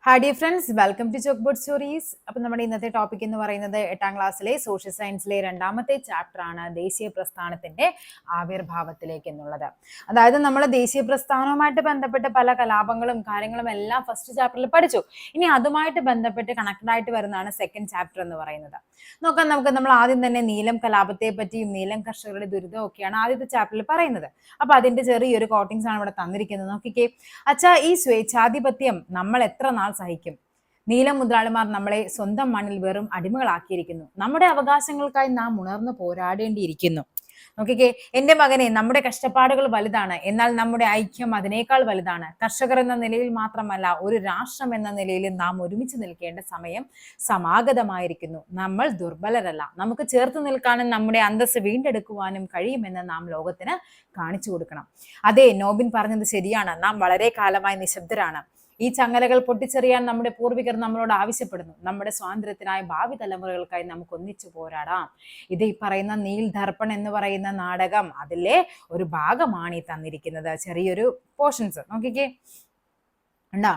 Hi dear friends, welcome to Chalk Board Stories. അപ്പം നമ്മുടെ ഇന്നത്തെ ടോപ്പിക് എന്ന് പറയുന്നത് 8ാം ക്ലാസ്സിലെ സോഷ്യൽ സയൻസിലെ രണ്ടാമത്തെ ചാപ്റ്റർ ആണ് ദേശീയ പ്രസ്ഥാനത്തിന്റെ ആവിർഭാവത്തിലേക്ക് എന്നുള്ളത്. അതായത് നമ്മൾ ദേശീയ പ്രസ്ഥാനവുമായിട്ട് ബന്ധപ്പെട്ട് പല കലാപങ്ങളും കാര്യങ്ങളും എല്ലാം ഫസ്റ്റ് ചാപ്റ്ററിൽ പഠിച്ചു. ഇനി അതുമായിട്ട് ബന്ധപ്പെട്ട് കണക്റ്റഡ് ആയിട്ട് വരുന്നതാണ് സെക്കൻഡ് ചാപ്റ്റർ എന്ന് പറയുന്നത്. നമ്മൾ ആദ്യം തന്നെ നീലം കലാപത്തെ പറ്റിയും നീലം കർഷകരുടെ ദുരിതം ഒക്കെയാണ് ആദ്യത്തെ ചാപ്റ്ററിൽ പറയുന്നത്. അപ്പൊ അതിന്റെ ചെറിയൊരു കോട്ടിങ്സ് ആണ് ഇവിടെ തന്നിരിക്കുന്നത്. നോക്കിക്കേ, അച്ഛാ, ഈ സ്വേച്ഛാധിപത്യം നമ്മൾ എത്ര നാൾ സഹിക്കും? നീലം മുതലാളിമാർ നമ്മളെ സ്വന്തം മണ്ണിൽ വെറും അടിമകളാക്കിയിരിക്കുന്നു. നമ്മുടെ അവകാശങ്ങൾക്കായി നാം ഉണർന്നു പോരാടേണ്ടിയിരിക്കുന്നു. നോക്കിക്കേ എന്റെ മകനെ, നമ്മുടെ കഷ്ടപ്പാടുകൾ വലുതാണ്, എന്നാൽ നമ്മുടെ ഐക്യം അതിനേക്കാൾ വലുതാണ്. കർഷകർ എന്ന നിലയിൽ മാത്രമല്ല, ഒരു രാഷ്ട്രം എന്ന നിലയിൽ നാം ഒരുമിച്ച് നിൽക്കേണ്ട സമയം സമാഗതമായിരിക്കുന്നു. നമ്മൾ ദുർബലരല്ല. നമുക്ക് ചേർത്ത് നിൽക്കാനും നമ്മുടെ അന്തസ്സ് വീണ്ടെടുക്കുവാനും കഴിയുമെന്ന് നാം ലോകത്തിന് കാണിച്ചു കൊടുക്കണം. അതെ, നോബിൻ പറഞ്ഞത് ശരിയാണ്. നാം വളരെ കാലമായി നിശബ്ദരാണ്. ഈ ചങ്ങലകൾ പൊട്ടിച്ചെറിയാൻ നമ്മുടെ പൂർവികർ നമ്മളോട് ആവശ്യപ്പെടുന്നു. നമ്മുടെ സ്വാതന്ത്ര്യത്തിനായി ഭാവി തലമുറകൾക്കായി നമുക്ക് ഒന്നിച്ചു പോരാടാം. ഇത് ഈ പറയുന്ന നീൽ ദർപ്പൺ എന്ന് പറയുന്ന നാടകം അതിലെ ഒരു ഭാഗമാണ് ഈ തന്നിരിക്കുന്നത്. ചെറിയൊരു പോർഷൻസ് നോക്കിക്കേ. ഉണ്ടാ,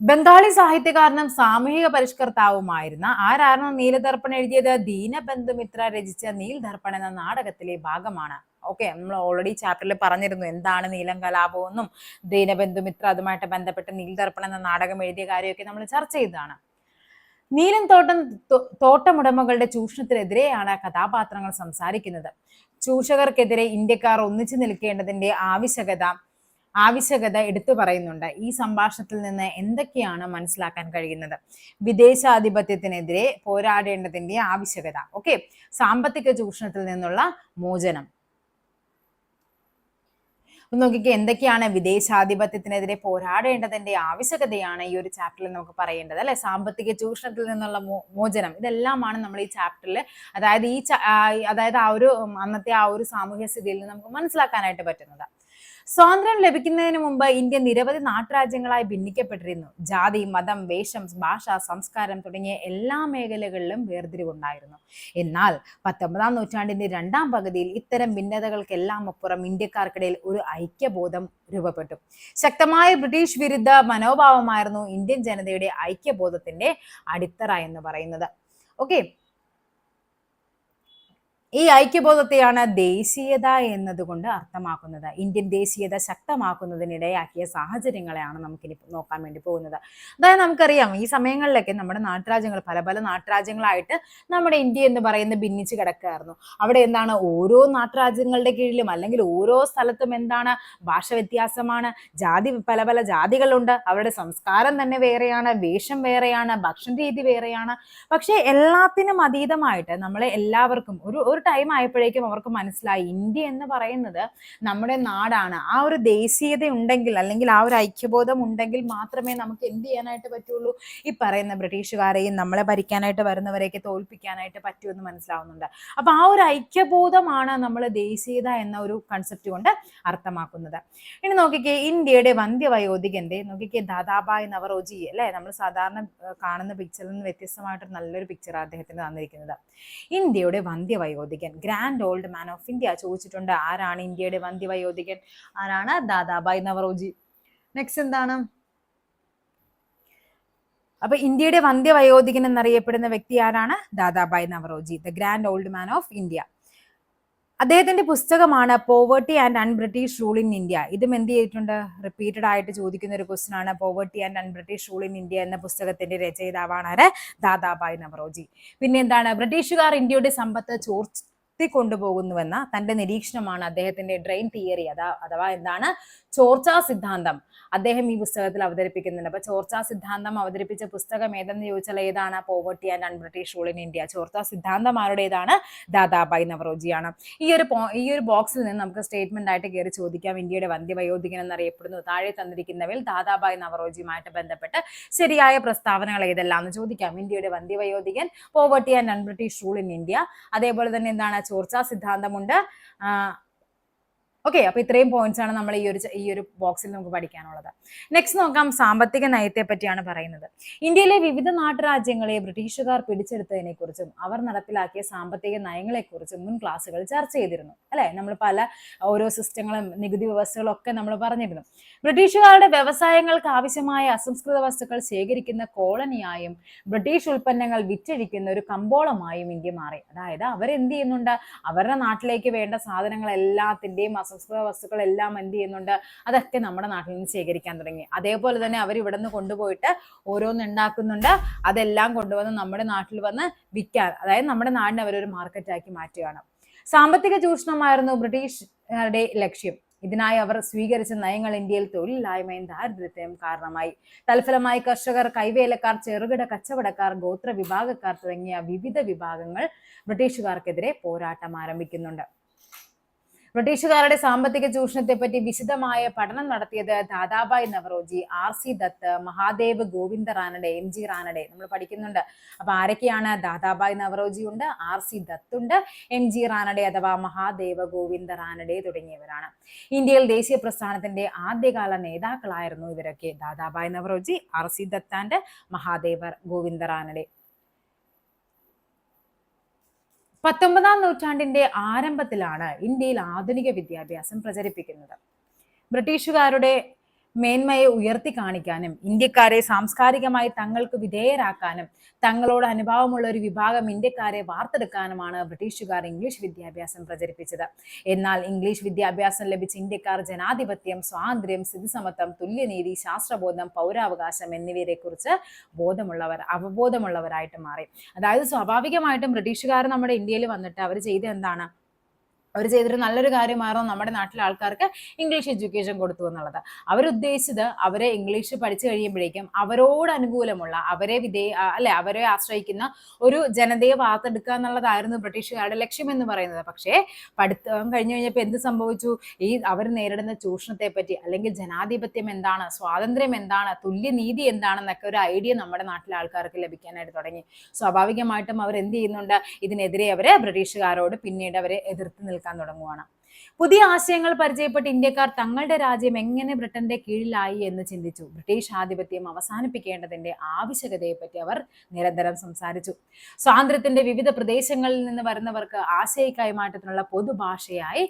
ബംഗാളി സാഹിത്യകാരനും സാമൂഹിക പരിഷ്കർത്താവുമായിരുന്ന ആരാണ് നീലദർപ്പൺ എഴുതിയത്? ദീനബന്ധുമിത്ര രചിച്ച നീൽ ദർപ്പൺ എന്ന നാടകത്തിലെ ഭാഗമാണ്. ഓക്കെ, നമ്മൾ ഓൾറെഡി ചാപ്റ്ററിൽ പറഞ്ഞിരുന്നു എന്താണ് നീലം കലാപം എന്നും ദീനബന്ധുമിത്ര അതുമായിട്ട് ബന്ധപ്പെട്ട് നീൽ ദർപ്പൺ എന്ന നാടകം എഴുതിയ കാര്യമൊക്കെ നമ്മൾ ചർച്ച ചെയ്തതാണ്. നീലം തോട്ടമുടമകളുടെ ചൂഷണത്തിനെതിരെയാണ് കഥാപാത്രങ്ങൾ സംസാരിക്കുന്നത്. ചൂഷകർക്കെതിരെ ഇന്ത്യക്കാർ ഒന്നിച്ചു നിൽക്കേണ്ടതിന്റെ ആവശ്യകത എടുത്തു പറയുന്നുണ്ട്. ഈ സംഭാഷണത്തിൽ നിന്ന് എന്തൊക്കെയാണ് മനസ്സിലാക്കാൻ കഴിയുന്നത്? വിദേശാധിപത്യത്തിനെതിരെ പോരാടേണ്ടതിന്റെ ആവശ്യകത, ഓക്കെ, സാമ്പത്തിക ചൂഷണത്തിൽ നിന്നുള്ള മോചനം. നോക്കിക്കേ, എന്തൊക്കെയാണ് വിദേശാധിപത്യത്തിനെതിരെ പോരാടേണ്ടതിന്റെ ആവശ്യകതയാണ് ഈ ഒരു ചാപ്റ്ററിൽ നമുക്ക് പറയേണ്ടത്, അല്ലെ? സാമ്പത്തിക ചൂഷണത്തിൽ നിന്നുള്ള മോചനം, ഇതെല്ലാമാണ് നമ്മൾ ഈ ചാപ്റ്ററിൽ, അതായത് അന്നത്തെ ആ ഒരു സാമൂഹ്യ സ്ഥിതിയിൽ നിന്ന് നമുക്ക് മനസ്സിലാക്കാനായിട്ട് പറ്റുന്നത്. സ്വാതന്ത്ര്യം ലഭിക്കുന്നതിന് മുമ്പ് ഇന്ത്യ നിരവധി നാട്ടുരാജ്യങ്ങളായി ഭിന്നിക്കപ്പെട്ടിരുന്നു. ജാതി, മതം, വേഷം, ഭാഷ, സംസ്കാരം തുടങ്ങിയ എല്ലാ മേഖലകളിലും വേർതിരിവുണ്ടായിരുന്നു. എന്നാൽ 19ാം നൂറ്റാണ്ടിന്റെ രണ്ടാം പകുതിയിൽ ഇത്തരം ഭിന്നതകൾക്കെല്ലാം അപ്പുറം ഇന്ത്യക്കാർക്കിടയിൽ ഒരു ഐക്യബോധം രൂപപ്പെട്ടു. ശക്തമായ ബ്രിട്ടീഷ് വിരുദ്ധ മനോഭാവമായിരുന്നു ഇന്ത്യൻ ജനതയുടെ ഐക്യബോധത്തിന്റെ അടിത്തറ എന്ന് പറയുന്നത്. ഓക്കെ, ഈ ഐക്യബോധത്തെയാണ് ദേശീയത എന്നതുകൊണ്ട് അർത്ഥമാക്കുന്നത്. ഇന്ത്യൻ ദേശീയത ശക്തമാക്കുന്നതിനിടയാക്കിയ സാഹചര്യങ്ങളെയാണ് നമുക്കിനി നോക്കാൻ വേണ്ടി പോകുന്നത്. അതായത് നമുക്കറിയാം, ഈ സമയങ്ങളിലൊക്കെ നമ്മുടെ നാട്ടുരാജ്യങ്ങൾ പല നാട്ടുരാജ്യങ്ങളായിട്ട് നമ്മുടെ ഇന്ത്യ എന്ന് പറയുന്നത് ഭിന്നിച്ച് കിടക്കുകയായിരുന്നു. അവിടെ എന്താണ്, ഓരോ നാട്ടുരാജ്യങ്ങളുടെ കീഴിലും അല്ലെങ്കിൽ ഓരോ സ്ഥലത്തും എന്താണ്, ഭാഷ വ്യത്യാസമാണ്, പല ജാതികളുണ്ട്, അവരുടെ സംസ്കാരം തന്നെ വേറെയാണ്, വേഷം വേറെയാണ്, ഭക്ഷണ രീതി വേറെയാണ്. പക്ഷെ എല്ലാത്തിനും അതീതമായിട്ട് നമ്മളെ എല്ലാവർക്കും ഒരു ടൈം ആയപ്പോഴേക്കും അവർക്ക് മനസ്സിലായി ഇന്ത്യ എന്ന് പറയുന്നത് നമ്മുടെ നാടാണ്. ആ ഒരു ദേശീയത ഉണ്ടെങ്കിൽ അല്ലെങ്കിൽ ആ ഒരു ഐക്യബോധം ഉണ്ടെങ്കിൽ മാത്രമേ നമുക്ക് എന്ത് ചെയ്യാനായിട്ട് പറ്റുള്ളൂ, ഈ പറയുന്ന ബ്രിട്ടീഷുകാരെയും നമ്മളെ ഭരിക്കാനായിട്ട് വരുന്നവരെയൊക്കെ തോൽപ്പിക്കാനായിട്ട് പറ്റുമെന്ന് മനസ്സിലാവുന്നുണ്ട്. അപ്പൊ ആ ഒരു ഐക്യബോധമാണ് നമ്മൾ ദേശീയത എന്ന ഒരു കൺസെപ്റ്റ് കൊണ്ട് അർത്ഥമാക്കുന്നത്. ഇനി നോക്കിക്കേ, ഇന്ത്യയുടെ വന്ധ്യവയോധികന്റെ, നോക്കിക്കേ, ദാദാഭായ് നവറോജി, അല്ലെ? നമ്മൾ സാധാരണ കാണുന്ന പിക്ചറിൽ നിന്ന് വ്യത്യസ്തമായിട്ട് നല്ലൊരു പിക്ചർ അദ്ദേഹത്തിന് തന്നിരിക്കുന്നത്. ഇന്ത്യയുടെ വന്ധ്യവയോധികൻ, grand old man of India ചോദിച്ചിട്ടുണ്ട്. ആരാണ് ഇന്ത്യയുടെ വന്ധ്യവയോധികൻ? ആരാണ്? ദാദാഭായ് നവറോജി. നെക്സ്റ്റ് എന്താണ്? അപ്പൊ ഇന്ത്യയുടെ വന്ധ്യവയോധികൻ എന്നറിയപ്പെടുന്ന വ്യക്തി ആരാണ്? Dadabhai Naoroji, the grand old man of India. അദ്ദേഹത്തിന്റെ പുസ്തകമാണ് poverty and unBritish rule in India. ഇതും എന്ത് ചെയ്തിട്ടുണ്ട്, റിപ്പീറ്റഡ് ആയിട്ട് ചോദിക്കുന്ന ഒരു ക്വസ്റ്റ്യൻ ആണ്. Poverty and unBritish rule in India എന്ന പുസ്തകത്തിന്റെ രചയിതാവാണ് ദാദാഭായ് നവറോജി. പിന്നെ എന്താണ്, ബ്രിട്ടീഷുകാർ ഇന്ത്യയുടെ സമ്പത്ത് കൊണ്ടുപോകുന്നുവെന്ന തന്റെ നിരീക്ഷണമാണ് അദ്ദേഹത്തിന്റെ ഡ്രെയിൻ തിയറി, അഥവാ എന്താണ്, ചോർച്ചാ സിദ്ധാന്തം. അദ്ദേഹം ഈ പുസ്തകത്തിൽ അവതരിപ്പിക്കുന്നുണ്ട്. അപ്പൊ ചോർച്ചാ സിദ്ധാന്തം അവതരിപ്പിച്ച പുസ്തകം ഏതെന്ന് ചോദിച്ചാൽ ഏതാണ്? Poverty and unBritish rule in India. ചോർച്ചാ സിദ്ധാന്തം ആരുടേതാണ്? ദാദാഭായ് നവറോജിയാണ്. ഈ ഒരു ബോക്സിൽ നിന്ന് നമുക്ക് സ്റ്റേറ്റ്മെന്റ് ആയിട്ട് കയറി ചോദിക്കാം, ഇന്ത്യയുടെ വന്ധ്യവയോധികൻ എന്നറിയപ്പെടുന്നു താഴെ തന്നിരിക്കുന്നവയിൽ ദാദാഭായ് നവറോജിയുമായിട്ട് ബന്ധപ്പെട്ട് ശരിയായ പ്രസ്താവനകൾ ഏതെല്ലാം എന്ന് ചോദിക്കാം. ഇന്ത്യയുടെ വന്ധ്യവയോധികൻ, poverty and unBritish rule in India, അതേപോലെ തന്നെ എന്താണ്, ചോർച്ചാ സിദ്ധാന്തമുണ്ട്, ഓക്കെ, അപ്പൊ ഇത്രയും പോയിന്റ്സ് ആണ് നമ്മൾ ഈ ഒരു ബോക്സിൽ നമുക്ക് പഠിക്കാനുള്ളത്. നെക്സ്റ്റ് നോക്കാം, സാമ്പത്തിക നയത്തെ പറ്റിയാണ് പറയുന്നത്. ഇന്ത്യയിലെ വിവിധ നാട്ടുരാജ്യങ്ങളെ ബ്രിട്ടീഷുകാർ പിടിച്ചെടുത്തതിനെ കുറിച്ചും അവർ നടപ്പിലാക്കിയ സാമ്പത്തിക നയങ്ങളെ കുറിച്ചും മുൻ ക്ലാസ്സുകൾ ചർച്ച ചെയ്തിരുന്നു അല്ലെ. നമ്മൾ പല ഓരോ സിസ്റ്റങ്ങളും നികുതി വ്യവസ്ഥകളും ഒക്കെ നമ്മൾ പറഞ്ഞിരുന്നു. ബ്രിട്ടീഷുകാരുടെ വ്യവസായങ്ങൾക്ക് ആവശ്യമായ അസംസ്കൃത വസ്തുക്കൾ ശേഖരിക്കുന്ന കോളനിയായും ബ്രിട്ടീഷ് ഉൽപ്പന്നങ്ങൾ വിറ്റഴിക്കുന്ന ഒരു കമ്പോളമായും ഇന്ത്യ മാറി. അതായത് അവരെന്ത് ചെയ്യുന്നുണ്ട്, അവരുടെ നാട്ടിലേക്ക് വേണ്ട സാധനങ്ങൾ എല്ലാത്തിന്റെയും അസംസ്കൃത വസ്തുക്കളെല്ലാം എന്ത് ചെയ്യുന്നുണ്ട്, അതൊക്കെ നമ്മുടെ നാട്ടിൽ നിന്ന് ശേഖരിക്കാൻ തുടങ്ങി. അതേപോലെ തന്നെ അവർ ഇവിടെ നിന്ന് കൊണ്ടുപോയിട്ട് ഓരോന്ന് ഉണ്ടാക്കുന്നുണ്ട്, അതെല്ലാം കൊണ്ടുവന്ന് നമ്മുടെ നാട്ടിൽ വന്ന് വിൽക്കാൻ, അതായത് നമ്മുടെ നാടിനെ അവരൊരു മാർക്കറ്റാക്കി മാറ്റുകയാണ്. സാമ്പത്തിക ചൂഷണമായിരുന്നു ബ്രിട്ടീഷുകാരുടെ ലക്ഷ്യം. ഇതിനായി അവർ സ്വീകരിച്ച നയങ്ങൾ ഇന്ത്യയിൽ തൊഴിലില്ലായ്മയും ദാരിദ്ര്യത്തിനും കാരണമായി. തൽഫലമായി കർഷകർ, കൈവേലക്കാർ, ചെറുകിട കച്ചവടക്കാർ, ഗോത്ര വിഭാഗക്കാർ തുടങ്ങിയ വിവിധ വിഭാഗങ്ങൾ ബ്രിട്ടീഷുകാർക്കെതിരെ പോരാട്ടം ആരംഭിക്കുന്നുണ്ട്. ബ്രിട്ടീഷുകാരുടെ സാമ്പത്തിക ചൂഷണത്തെ പറ്റി വിശദമായ പഠനം നടത്തിയത് ദാദാബായ് നവറോജി, RC ദത്ത്, മഹാദേവ് ഗോവിന്ദ റാനഡെ, MG റാനഡെ നമ്മൾ പഠിക്കുന്നുണ്ട്. അപ്പൊ ആരൊക്കെയാണ്? ദാദാബായ് നവറോജി ഉണ്ട്, RC ദത്ത് ഉണ്ട്, MG റാനഡെ അഥവാ മഹാദേവ ഗോവിന്ദ റാനഡെ തുടങ്ങിയവരാണ്. ഇന്ത്യയിൽ ദേശീയ പ്രസ്ഥാനത്തിന്റെ ആദ്യകാല നേതാക്കളായിരുന്നു ഇവരൊക്കെ, ദാദാബായ് നവറോജി, RC ദത്ത് ആൻഡ് മഹാദേവ ഗോവിന്ദ റാനഡെ. 19ാം നൂറ്റാണ്ടിന്റെ ആരംഭത്തിലാണ് ഇന്ത്യയിൽ ആധുനിക വിദ്യാഭ്യാസം പ്രചരിപ്പിക്കുന്നത്. ബ്രിട്ടീഷുകാരുടെ മേന്മയെ ഉയർത്തി കാണിക്കാനും ഇന്ത്യക്കാരെ സാംസ്കാരികമായി തങ്ങൾക്ക് വിധേയരാക്കാനും തങ്ങളോട് അനുഭാവമുള്ള ഒരു വിഭാഗം ഇന്ത്യക്കാരെ വാർത്തെടുക്കാനുമാണ് ബ്രിട്ടീഷുകാർ ഇംഗ്ലീഷ് വിദ്യാഭ്യാസം പ്രചരിപ്പിച്ചത്. എന്നാൽ ഇംഗ്ലീഷ് വിദ്യാഭ്യാസം ലഭിച്ച ഇന്ത്യക്കാർ ജനാധിപത്യം, സ്വാതന്ത്ര്യം, സ്ഥിതിസമത്വം, തുല്യനീതി, ശാസ്ത്രബോധം, പൗരാവകാശം എന്നിവയെ കുറിച്ച് അവബോധമുള്ളവരായിട്ട് മാറി. അതായത് സ്വാഭാവികമായിട്ടും ബ്രിട്ടീഷുകാർ നമ്മുടെ ഇന്ത്യയിൽ വന്നിട്ട് അവർ ചെയ്ത എന്താണ്, അവർ ചെയ്തൊരു നല്ലൊരു കാര്യമായിരുന്നു നമ്മുടെ നാട്ടിലെ ആൾക്കാർക്ക് ഇംഗ്ലീഷ് എഡ്യൂക്കേഷൻ കൊടുത്തു എന്നുള്ളത്. അവരുദ്ദേശിച്ചത് അവരെ ഇംഗ്ലീഷ് പഠിച്ചു കഴിയുമ്പോഴേക്കും അവരോട് അനുകൂലമുള്ള, അവരെ ആശ്രയിക്കുന്ന ഒരു ജനതയെ വാർത്തെടുക്കുക എന്നുള്ളതായിരുന്നു ബ്രിട്ടീഷുകാരുടെ ലക്ഷ്യം എന്ന് പറയുന്നത്. പക്ഷേ പഠിത്തം കഴിഞ്ഞു കഴിഞ്ഞപ്പോൾ എന്ത് സംഭവിച്ചു? അവർ നേരിടുന്ന ചൂഷണത്തെ പറ്റി, അല്ലെങ്കിൽ ജനാധിപത്യം എന്താണ്, സ്വാതന്ത്ര്യം എന്താണ്, തുല്യനീതി എന്താണെന്നൊക്കെ ഒരു ഐഡിയ നമ്മുടെ നാട്ടിലെ ആൾക്കാർക്ക് ലഭിക്കാനായിട്ട് തുടങ്ങി. സ്വാഭാവികമായിട്ടും അവർ എന്ത് ചെയ്യുന്നുണ്ട്, ഇതിനെതിരെ അവര് ബ്രിട്ടീഷുകാരോട് പിന്നീട് അവരെ എതിർത്ത് നിൽക്കാൻ തുടങ്ങുവാണ്. പുതിയ ആശയങ്ങൾ പരിചയപ്പെട്ട് ഇന്ത്യക്കാർ തങ്ങളുടെ രാജ്യം എങ്ങനെ ബ്രിട്ടന്റെ കീഴിലായി എന്ന് ചിന്തിച്ചു. ബ്രിട്ടീഷ് ആധിപത്യം അവസാനിപ്പിക്കേണ്ടതിന്റെ ആവശ്യകതയെ പറ്റി അവർ നിരന്തരം സംസാരിച്ചു. സ്വാതന്ത്ര്യത്തിന്റെ വിവിധ പ്രദേശങ്ങളിൽ നിന്ന് വരുന്നവർക്ക് ആശയ കൈമാറ്റത്തിനുള്ള പൊതുഭാഷയായി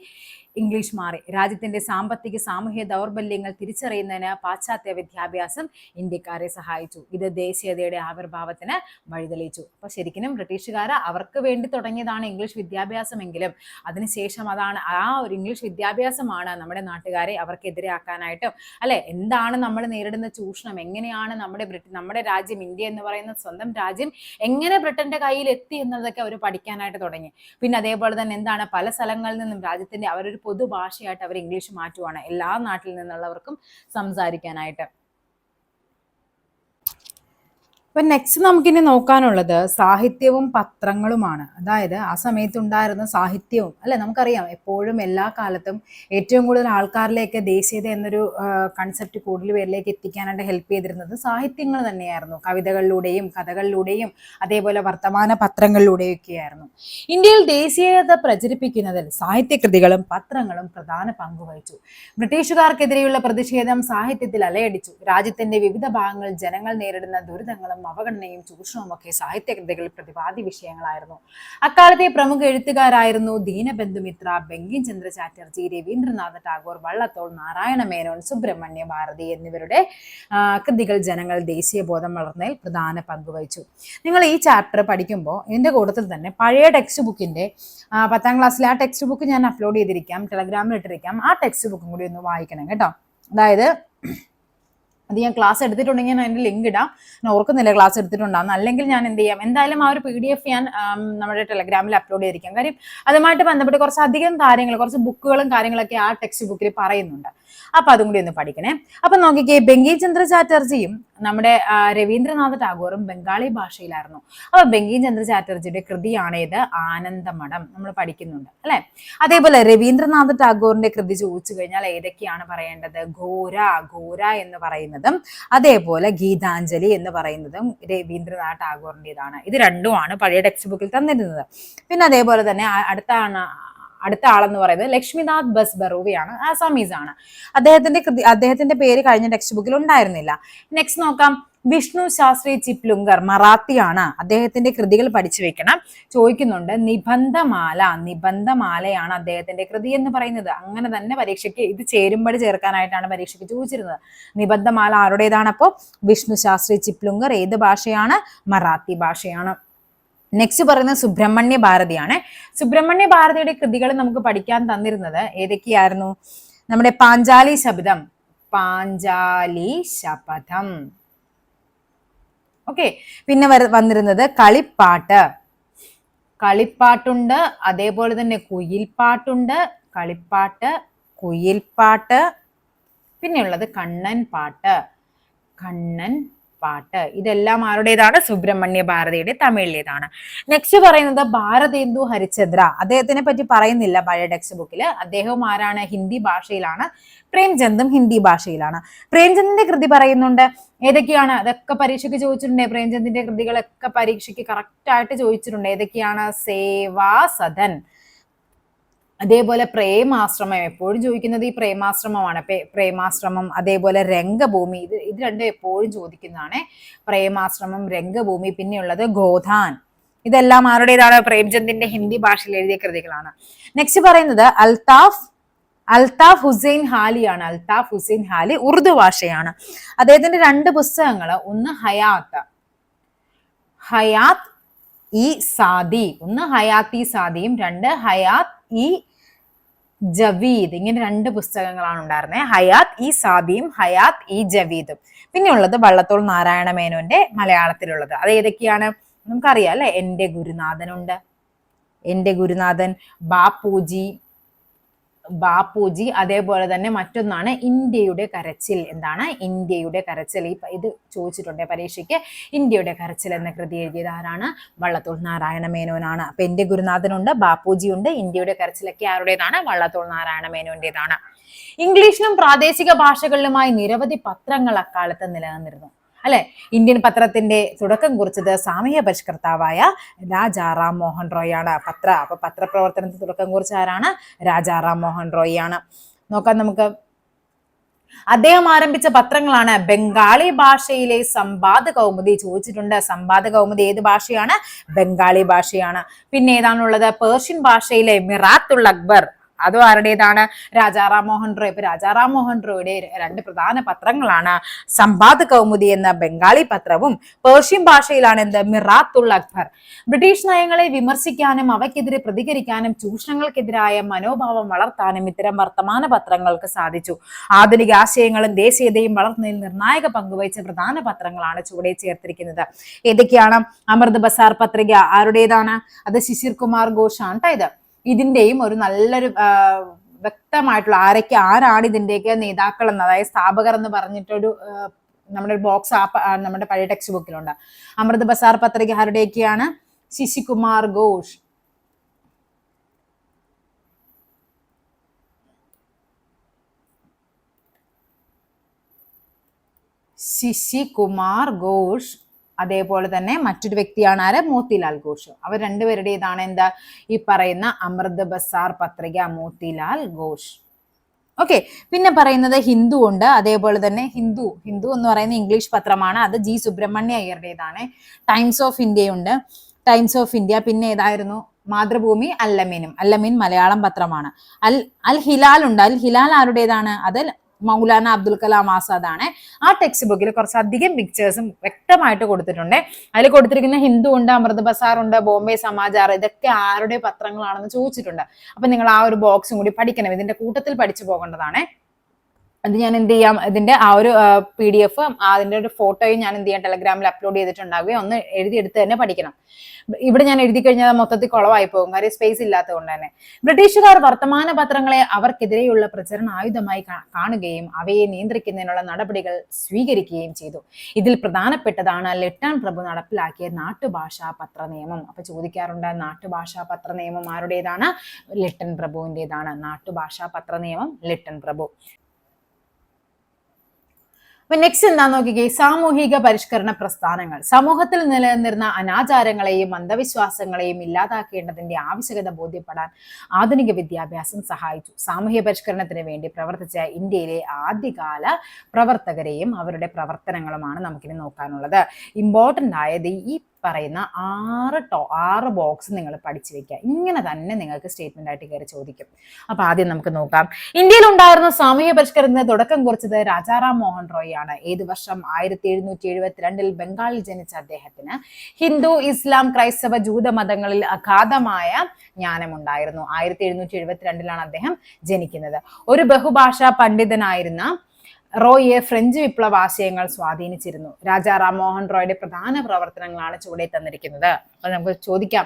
ഇംഗ്ലീഷ് മാറി. രാജ്യത്തിന്റെ സാമ്പത്തിക സാമൂഹ്യ ദൗർബല്യങ്ങൾ തിരിച്ചറിയുന്നതിന് പാശ്ചാത്യ വിദ്യാഭ്യാസം ഇന്ത്യക്കാരെ സഹായിച്ചു. ഇത് ദേശീയതയുടെ ആവിർഭാവത്തിന് വഴിതെളിയിച്ചു. അപ്പൊ ശരിക്കും ബ്രിട്ടീഷുകാർ അവർക്ക് വേണ്ടി തുടങ്ങിയതാണ് ഇംഗ്ലീഷ് വിദ്യാഭ്യാസമെങ്കിലും അതിനുശേഷം അതാണ് ആ ഒരു ഇംഗ്ലീഷ് വിദ്യാഭ്യാസമാണ് നമ്മുടെ നാട്ടുകാരെ അവർക്കെതിരെ ആക്കാനായിട്ടും എന്താണ് നമ്മൾ നേരിടുന്ന ചൂഷണം, എങ്ങനെയാണ് നമ്മുടെ രാജ്യം ഇന്ത്യ എന്ന് പറയുന്ന സ്വന്തം രാജ്യം എങ്ങനെ ബ്രിട്ടന്റെ കയ്യിൽ എത്തി എന്നതൊക്കെ അവർ പഠിക്കാനായിട്ട് തുടങ്ങി. പിന്നെ അതേപോലെ തന്നെ എന്താണ്, പല സ്ഥലങ്ങളിൽ നിന്നും രാജ്യത്തിന്റെ അവരൊരു പൊതുഭാഷയായിട്ട് അവർ ഇംഗ്ലീഷ് മാറ്റുവാണ് എല്ലാ നാട്ടിൽ നിന്നുള്ളവർക്കും സംസാരിക്കാനായിട്ട്. അപ്പൊ നെക്സ്റ്റ് നമുക്കിനി നോക്കാനുള്ളത് സാഹിത്യവും പത്രങ്ങളുമാണ്. അതായത് ആ സമയത്ത് ഉണ്ടായിരുന്ന സാഹിത്യവും നമുക്കറിയാം എപ്പോഴും എല്ലാ കാലത്തും ഏറ്റവും കൂടുതൽ ആൾക്കാരിലേക്ക് ദേശീയത എന്നൊരു കൺസെപ്റ്റ് കൂടുതൽ പേരിലേക്ക് എത്തിക്കാനായിട്ട് ഹെൽപ്പ് ചെയ്തിരുന്നത് സാഹിത്യങ്ങൾ തന്നെയായിരുന്നു. കവിതകളിലൂടെയും കഥകളിലൂടെയും അതേപോലെ വർത്തമാന പത്രങ്ങളിലൂടെയും ഒക്കെയായിരുന്നു. ഇന്ത്യയിൽ ദേശീയത പ്രചരിപ്പിക്കുന്നതിൽ സാഹിത്യകൃതികളും പത്രങ്ങളും പ്രധാന പങ്ക് വഹിച്ചു. ബ്രിട്ടീഷുകാർക്കെതിരെയുള്ള പ്രതിഷേധം സാഹിത്യത്തിൽ അലയടിച്ചു. രാജ്യത്തിന്റെ വിവിധ ഭാഗങ്ങളിൽ ജനങ്ങൾ നേരിടുന്ന ദുരിതങ്ങളും അവഗണനയും ചൂഷണവും ഒക്കെ സാഹിത്യകൃതികളിൽ പ്രതിപാദ്യ വിഷയങ്ങളായിരുന്നു. അക്കാലത്തെ പ്രമുഖ എഴുത്തുകാരായിരുന്നു ദീനബന്ധു മിത്ര, ബങ്കിം ചന്ദ്ര ചാറ്റർജി, രവീന്ദ്രനാഥ ടാഗോർ, വള്ളത്തോൾ, നാരായണ മേനോൻ, സുബ്രഹ്മണ്യ ഭാരതി എന്നിവരുടെ കൃതികൾ ജനങ്ങൾ ദേശീയ ബോധം വളർന്നതിൽ പ്രധാന പങ്ക് വഹിച്ചു. നിങ്ങൾ ഈ ചാപ്റ്റർ പഠിക്കുമ്പോൾ ഇതിന്റെ കൂട്ടത്തിൽ തന്നെ പഴയ ടെക്സ്റ്റ് ബുക്കിന്റെ 10ാം ക്ലാസ്സിലെ ആ ടെക്സ്റ്റ് ബുക്ക് ഞാൻ അപ്ലോഡ് ചെയ്തിരിക്കാം, ടെലഗ്രാമിൽ ഇട്ടിരിക്കാം. ആ ടെക്സ്റ്റ് ബുക്കും കൂടി ഒന്ന് വായിക്കണം കേട്ടോ. അതായത് അത് ഞാൻ ക്ലാസ് എടുത്തിട്ടുണ്ടെങ്കിൽ ഞാൻ അതിൻ്റെ ലിങ്ക് ഇടാം. ഞാൻ ഓർക്കുന്നില്ല ക്ലാസ് എടുത്തിട്ടുണ്ടാകുന്ന, അല്ലെങ്കിൽ ഞാൻ എന്ത് ചെയ്യാം, എന്തായാലും ആ ഒരു PDF ഞാൻ നമ്മുടെ ടെലഗ്രാമിൽ അപ്ലോഡ് ചെയ്തിരിക്കാം. കാര്യം അതുമായിട്ട് ബന്ധപ്പെട്ട് കുറച്ചധികം കാര്യങ്ങൾ, കുറച്ച് ബുക്കുകളും കാര്യങ്ങളൊക്കെ ആ ടെക്സ്റ്റ് ബുക്കിൽ പറയുന്നുണ്ട്. അപ്പൊ അതും കൂടി ഒന്ന് പഠിക്കണേ. അപ്പൊ നോക്കിക്കേ, ബങ്കിം ചന്ദ്ര ചാറ്റർജിയും നമ്മുടെ രവീന്ദ്രനാഥ ടാഗോറും ബംഗാളി ഭാഷയിലായിരുന്നു. അപ്പൊ ബങ്കിം ചന്ദ്ര ചാറ്റർജിയുടെ കൃതിയാണ് ഇത് ആനന്ദമഠം, നമ്മൾ പഠിക്കുന്നുണ്ട് അല്ലെ. അതേപോലെ രവീന്ദ്രനാഥ ടാഗോറിന്റെ കൃതി ചോദിച്ചു കഴിഞ്ഞാൽ ഏതൊക്കെയാണ് പറയേണ്ടത്? ഘോര എന്ന് പറയുന്നതും അതേപോലെ ഗീതാഞ്ജലി എന്ന് പറയുന്നതും രവീന്ദ്രനാഥ ടാഗോറിൻ്റെതാണ്. ഇത് രണ്ടുമാണ് പഴയ ടെക്സ്റ്റ് ബുക്കിൽ തന്നിരുന്നത്. പിന്നെ അതേപോലെ തന്നെ അടുത്ത ആളെന്ന് പറയുന്നത് ലക്ഷ്മിനാഥ് ബസ്ബറൂവിയാണ്, ആസാമീസ് ആണ്. അദ്ദേഹത്തിന്റെ പേര് കഴിഞ്ഞ ടെക്സ്റ്റ് ബുക്കിൽ ഉണ്ടായിരുന്നില്ല. നെക്സ്റ്റ് നോക്കാം, വിഷ്ണു ശാസ്ത്രി ചിപ്ലുങ്കർ, മറാത്തിയാണ്. അദ്ദേഹത്തിന്റെ കൃതികൾ പഠിച്ചു വെക്കണം. ചോദിക്കുന്നുണ്ട്, നിബന്ധമാലയാണ് അദ്ദേഹത്തിന്റെ കൃതി എന്ന് പറയുന്നത്. അങ്ങനെ തന്നെ പരീക്ഷയ്ക്ക് ഇത് ചേരുമ്പടി ചേർക്കാനായിട്ടാണ് പരീക്ഷയ്ക്ക് ചോദിച്ചിരുന്നത്. നിബന്ധമാല ആരുടേതാണ്? അപ്പോൾ വിഷ്ണു ശാസ്ത്രി ചിപ്ലുങ്കർ. ഏത് ഭാഷയാണ്? മറാത്തി ഭാഷയാണ്. നെക്സ്റ്റ് പറയുന്നത് സുബ്രഹ്മണ്യ ഭാരതിയാണ്. സുബ്രഹ്മണ്യ ഭാരതിയുടെ കൃതികൾ നമുക്ക് പഠിക്കാൻ തന്നിരുന്നത് ഏതൊക്കെയായിരുന്നു? നമ്മുടെ പാഞ്ചാലി ശപഥം. ഓക്കെ, പിന്നെ വന്നിരുന്നത് കളിപ്പാട്ടുണ്ട്, അതേപോലെ തന്നെ കുയിൽപ്പാട്ടുണ്ട്, കുയിൽപ്പാട്ട്, പിന്നെയുള്ളത് കണ്ണൻ പാട്ട്. ഇതെല്ലാം ആരുടേതാണ്? സുബ്രഹ്മണ്യ ഭാരതിയുടെ, തമിഴിലേതാണ്. നെക്സ്റ്റ് പറയുന്നത് ഭാരതേന്ദു ഹരിചന്ദ്ര. അദ്ദേഹത്തിനെ പറ്റി പറയുന്നില്ല പഴയ ടെക്സ്റ്റ് ബുക്കിൽ. അദ്ദേഹം ആരാണ്? ഹിന്ദി ഭാഷയിലാണ്. പ്രേംചന്ദും ഹിന്ദി ഭാഷയിലാണ്. പ്രേംചന്ദിന്റെ കൃതി പറയുന്നുണ്ട്. ഏതൊക്കെയാണ്? അതൊക്കെ പരീക്ഷയ്ക്ക് ചോദിച്ചിട്ടുണ്ട്. പ്രേംചന്ദിന്റെ കൃതികളൊക്കെ പരീക്ഷയ്ക്ക് കറക്റ്റ് ആയിട്ട് ചോദിച്ചിട്ടുണ്ട്. ഏതൊക്കെയാണ്? സേവാ സദൻ, അതേപോലെ പ്രേമാശ്രമം. എപ്പോഴും ചോദിക്കുന്നത് ഈ പ്രേമാശ്രമമാണ്. പ്രേമാശ്രമം, അതേപോലെ രംഗഭൂമി. ഇത് രണ്ടും എപ്പോഴും ചോദിക്കുന്നതാണ്. പ്രേമാശ്രമം, രംഗഭൂമി. പിന്നെയുള്ളത് ഗോധാൻ. ഇതെല്ലാം ആരുടേതാണ്? പ്രേംചന്ദിന്റെ ഹിന്ദി ഭാഷയിൽ എഴുതിയ കൃതികളാണ്. നെക്സ്റ്റ് പറയുന്നത് അൽതാഫ് ഹുസൈൻ ഹാലിയാണ്. അൽതാഫ് ഹുസൈൻ ഹാലി ഉറുദു ഭാഷയാണ്. അദ്ദേഹത്തിന്റെ 2 പുസ്തകങ്ങൾ, ഒന്ന് ഹയാത്ത് ഇ സാദി, ഒന്ന് ഹയാത്ത് ഇ സാദിയും 2 ഹയാത്ത് ഇ ജവീദ്. ഇങ്ങനെ 2 പുസ്തകങ്ങളാണ് ഉണ്ടായിരുന്നത്. ഹയാത്ത് ഇ സാദിയും ഹയാത്ത് ഇ ജവീദും. പിന്നെ ഉള്ളത് വള്ളത്തോൾ നാരായണ മേനോന്റെ മലയാളത്തിലുള്ളത്. അത് ഏതൊക്കെയാണ്? നമുക്കറിയാം അല്ലെ. എന്റെ ഗുരുനാഥൻ, ബാപ്പുജി, അതേപോലെ തന്നെ മറ്റൊന്നാണ് ഇന്ത്യയുടെ കരച്ചിൽ. എന്താണ്? ഇന്ത്യയുടെ കരച്ചിൽ. ഇത് ചോദിച്ചിട്ടുണ്ട് പരീക്ഷയ്ക്ക്. ഇന്ത്യയുടെ കരച്ചിൽ എന്ന കൃതി എഴുതിയത് ആരാണ്? വള്ളത്തോൾ നാരായണ മേനോനാണ്. അപ്പൊ എന്റെ ഗുരുനാഥനുണ്ട്, ബാപ്പുജി ഉണ്ട്, ഇന്ത്യയുടെ കരച്ചിലൊക്കെ ആരുടേതാണ്? വള്ളത്തോൾ നാരായണ മേനോന്റേതാണ്. ഇംഗ്ലീഷിലും പ്രാദേശിക ഭാഷകളിലുമായി നിരവധി പത്രങ്ങൾ അക്കാലത്ത് നിലനിന്നിരുന്നു അല്ലെ. ഇന്ത്യൻ പത്രത്തിന്റെ തുടക്കം കുറിച്ചത് സാമൂഹ്യ പരിഷ്കർത്താവായ രാജാറാം മോഹൻ റോയ് ആണ്. അപ്പൊ പത്രപ്രവർത്തനത്തിന് തുടക്കം കുറിച്ച ആരാണ്? രാജാറാം മോഹൻ റോയ് ആണ്. നോക്കാം നമുക്ക്. അദ്ദേഹം ആരംഭിച്ച പത്രങ്ങളാണ് ബംഗാളി ഭാഷയിലെ സംവാദ കൗമുദി. ചോദിച്ചിട്ടുണ്ട്. സംവാദ കൗമുദി ഏത് ഭാഷയാണ്? ബംഗാളി ഭാഷയാണ്. പിന്നെ ഏതാണുള്ളത്? പേർഷ്യൻ ഭാഷയിലെ മിറാത്തുൽ അക്ബർ. അതും ആരുടേതാണ്? രാജാറാം മോഹൻ റോയ്. ഇപ്പൊ രാജാറാം മോഹൻ റോയുടെ 2 പ്രധാന പത്രങ്ങളാണ് സംവാദ് കൗമുദി എന്ന ബംഗാളി പത്രവും പേർഷ്യൻ ഭാഷയിലാണ് എന്ത്? മിറാത്തുൽ അക്ബർ. ബ്രിട്ടീഷ് നയങ്ങളെ വിമർശിക്കാനും അവയ്ക്കെതിരെ പ്രതികരിക്കാനും ചൂഷണങ്ങൾക്കെതിരായ മനോഭാവം വളർത്താനും ഇത്തരം വർത്തമാന പത്രങ്ങൾക്ക് സാധിച്ചു. ആധുനിക ആശയങ്ങളും ദേശീയതയും വളർത്തുന്നതിൽ നിർണായക പങ്കുവഹിച്ച പ്രധാന പത്രങ്ങളാണ് ചുവടെ ചേർത്തിരിക്കുന്നത്. ഏതൊക്കെയാണ്? അമൃത് ബസാർ പത്രിക ആരുടേതാണ്? അത് ശിശിർ കുമാർ ഘോഷ് ആണ്. ഇത് ഇതിന്റെയും ഒരു നല്ലൊരു വ്യക്തമായിട്ടുള്ള ആരാണ് ഇതിന്റെയൊക്കെ നേതാക്കൾ എന്ന്, അതായത് സ്ഥാപകർ എന്ന് പറഞ്ഞിട്ടൊരു നമ്മുടെ ബോക്സ് നമ്മുടെ പഴയ ടെക്സ്റ്റ് ബുക്കിലുണ്ട്. അമൃത് ബസാർ പത്രിക ആരുടെയൊക്കെയാണ്? ശിശികുമാർ ഘോഷ്. അതേപോലെ തന്നെ മറ്റൊരു വ്യക്തിയാണ് ആര്? മോത്തിലാൽ ഘോഷ്. അവർ 2 പേരുടേതാണ് എന്താ ഈ പറയുന്ന അമൃത് ബസാർ പത്രിക. മോത്തിലാൽ ഘോഷ്. ഓക്കെ, പിന്നെ പറയുന്നത് ഹിന്ദു ഉണ്ട്. അതേപോലെ തന്നെ ഹിന്ദു എന്ന് പറയുന്ന ഇംഗ്ലീഷ് പത്രമാണ്. അത് ജി സുബ്രഹ്മണ്യ അയ്യരുടേതാണ്. ടൈംസ് ഓഫ് ഇന്ത്യ ഉണ്ട്. Times of India. പിന്നെ ഏതായിരുന്നു? മാതൃഭൂമി, അല്ലമീൻ മലയാളം പത്രമാണ്. അൽ ഹിലാൽ ഉണ്ട്. അൽ ഹിലാൽ ആരുടേതാണ്? അത് മൗലാന അബ്ദുൽ കലാം ആസാദ് ആണ്. ആ ടെക്സ്റ്റ് ബുക്കിൽ കുറച്ചധികം പിക്ചേഴ്സും വ്യക്തമായിട്ട് കൊടുത്തിട്ടുണ്ട്. അതിൽ കൊടുത്തിരിക്കുന്ന ഹിന്ദു ഉണ്ട്, അമൃത് ബസാർ ഉണ്ട്, ബോംബെ സമാചാർ. ഇതൊക്കെ ആരുടെ പത്രങ്ങളാണെന്ന് ചോദിച്ചിട്ടുണ്ട്. അപ്പൊ നിങ്ങൾ ആ ഒരു ബോക്സും കൂടി പഠിക്കണം. ഇതിന്റെ കൂട്ടത്തിൽ പഠിച്ചു പോകേണ്ടതാണ്. അത് ഞാൻ എന്ത് ചെയ്യാം? ഇതിന്റെ ആ ഒരു PDF അതിന്റെ ഒരു ഫോട്ടോയും ഞാൻ എന്ത് ചെയ്യാം? ടെലഗ്രാമിൽ അപ്ലോഡ് ചെയ്തിട്ടുണ്ടാവുകയും ഒന്ന് എഴുതിയെടുത്ത് തന്നെ പഠിക്കണം. ഇവിടെ ഞാൻ എഴുതി കഴിഞ്ഞാൽ മൊത്തത്തിൽ കുളമായി പോകും, കാര്യം സ്പേസ് ഇല്ലാത്തത് കൊണ്ട് തന്നെ. ബ്രിട്ടീഷുകാർ വർത്തമാന പത്രങ്ങളെ അവർക്കെതിരെയുള്ള പ്രചരണ ആയുധമായി കാണുകയും അവയെ നിയന്ത്രിക്കുന്നതിനുള്ള നടപടികൾ സ്വീകരിക്കുകയും ചെയ്തു. ഇതിൽ പ്രധാനപ്പെട്ടതാണ് ലിട്ടൺ പ്രഭു നടപ്പിലാക്കിയ നാട്ടുഭാഷാ പത്ര നിയമം. അപ്പൊ ചോദിക്കാറുണ്ട്, നാട്ടുഭാഷാ പത്ര നിയമം ആരുടേതാണ്? ലിട്ടൺ പ്രഭുവിൻ്റെതാണ്. നാട്ടുഭാഷാ പത്ര നിയമം ലിട്ടൺ പ്രഭു. നെക്സ്റ്റ് എന്താന്ന് നോക്കിക്കേ, സാമൂഹിക പരിഷ്കരണ പ്രസ്ഥാനങ്ങൾ. സമൂഹത്തിൽ നിലനിന്നിരുന്ന അനാചാരങ്ങളെയും അന്ധവിശ്വാസങ്ങളെയും ഇല്ലാതാക്കേണ്ടതിന്റെ ആവശ്യകത ബോധ്യപ്പെടാൻ ആധുനിക വിദ്യാഭ്യാസം സഹായിച്ചു. സാമൂഹ്യ പരിഷ്കരണത്തിന് വേണ്ടി പ്രവർത്തിച്ച ഇന്ത്യയിലെ ആദ്യകാല പ്രവർത്തകരെയും അവരുടെ പ്രവർത്തനങ്ങളുമാണ് നമുക്കിനി നോക്കാനുള്ളത്. ഇമ്പോർട്ടൻ്റ് ആയത് ഈ പറയുന്ന 6 ബോക്സ് നിങ്ങൾ പഠിച്ചു വെക്കുക. ഇങ്ങനെ തന്നെ നിങ്ങൾക്ക് സ്റ്റേറ്റ്മെന്റ് ആയിട്ട് കയറി ചോദിക്കും. അപ്പൊ ആദ്യം നമുക്ക് നോക്കാം. ഇന്ത്യയിൽ ഉണ്ടായിരുന്ന സാമൂഹ്യ പരിഷ്കരണത്തിന് തുടക്കം കുറിച്ചത് രാജാറാം മോഹൻ റോയ് ആണ്. ഏത് വർഷം? 1772 ബംഗാളിൽ ജനിച്ച അദ്ദേഹത്തിന് ഹിന്ദു, ഇസ്ലാം, ക്രൈസ്തവ, ജൂത മതങ്ങളിൽ അഗാധമായ ജ്ഞാനമുണ്ടായിരുന്നു. 1772 അദ്ദേഹം ജനിക്കുന്നത്. ഒരു ബഹുഭാഷാ പണ്ഡിതനായിരുന്ന റോയിയെ ഫ്രഞ്ച് വിപ്ലവ ആശയങ്ങൾ സ്വാധീനിച്ചിരുന്നു. രാജാറാം മോഹൻ റോയുടെ പ്രധാന പ്രവർത്തനങ്ങളാണ് ചുവടെ തന്നിരിക്കുന്നത്. അപ്പൊ നമുക്ക് ചോദിക്കാം,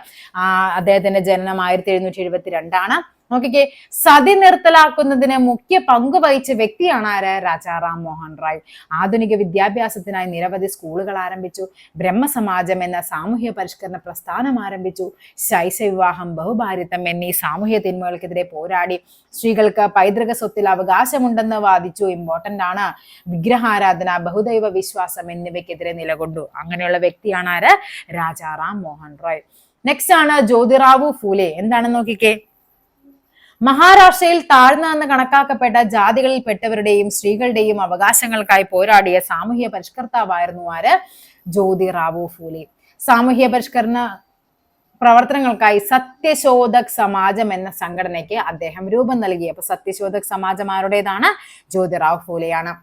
അദ്ദേഹത്തിന്റെ ജനനം 1772 നോക്കിക്കേ. സതി നിർത്തലാക്കുന്നതിന് മുഖ്യ പങ്ക് വഹിച്ച വ്യക്തിയാണ് ആര്? രാജാറാം മോഹൻ റോയ്. ആധുനിക വിദ്യാഭ്യാസത്തിനായി നിരവധി സ്കൂളുകൾ ആരംഭിച്ചു. ബ്രഹ്മസമാജം എന്ന സാമൂഹ്യ പരിഷ്കരണ പ്രസ്ഥാനം ആരംഭിച്ചു. ശൈശവിവാഹം, ബഹുഭാര്യത്വം എന്നീ സാമൂഹ്യ തിന്മകൾക്കെതിരെ പോരാടി. സ്ത്രീകൾക്ക് പൈതൃക സ്വത്തിൽ അവകാശമുണ്ടെന്ന് വാദിച്ചു. ഇമ്പോർട്ടന്റ് ആണ്. വിഗ്രഹാരാധന, ബഹുദൈവ വിശ്വാസം എന്നിവയ്ക്കെതിരെ നിലകൊണ്ടു. അങ്ങനെയുള്ള വ്യക്തിയാണ് ആര്? രാജാറാം മോഹൻ റോയ്. നെക്സ്റ്റ് ആണ് ജ്യോതിറാവു ഫൂലെ. എന്താണെന്ന് നോക്കിക്കേ. മഹാരാഷ്ട്രയിൽ താഴ്ന്നതെന്ന് കണക്കാക്കപ്പെട്ട ജാതികളിൽ പെട്ടവരുടെയും സ്ത്രീകളുടെയും അവകാശങ്ങൾക്കായി പോരാടിയ സാമൂഹ്യ പരിഷ്കർത്താവായിരുന്നു ആര്? ജ്യോതിറാവു ഫൂലെ. സാമൂഹ്യ പരിഷ്കരണ പ്രവർത്തനങ്ങൾക്കായി സത്യശോധക് സമാജം എന്ന സംഘടനയ്ക്ക് അദ്ദേഹം രൂപം നൽകി. അപ്പൊ സത്യശോധക് സമാജം ആരുടേതാണ്? ജ്യോതിറാവു ഫൂലെയാണ്.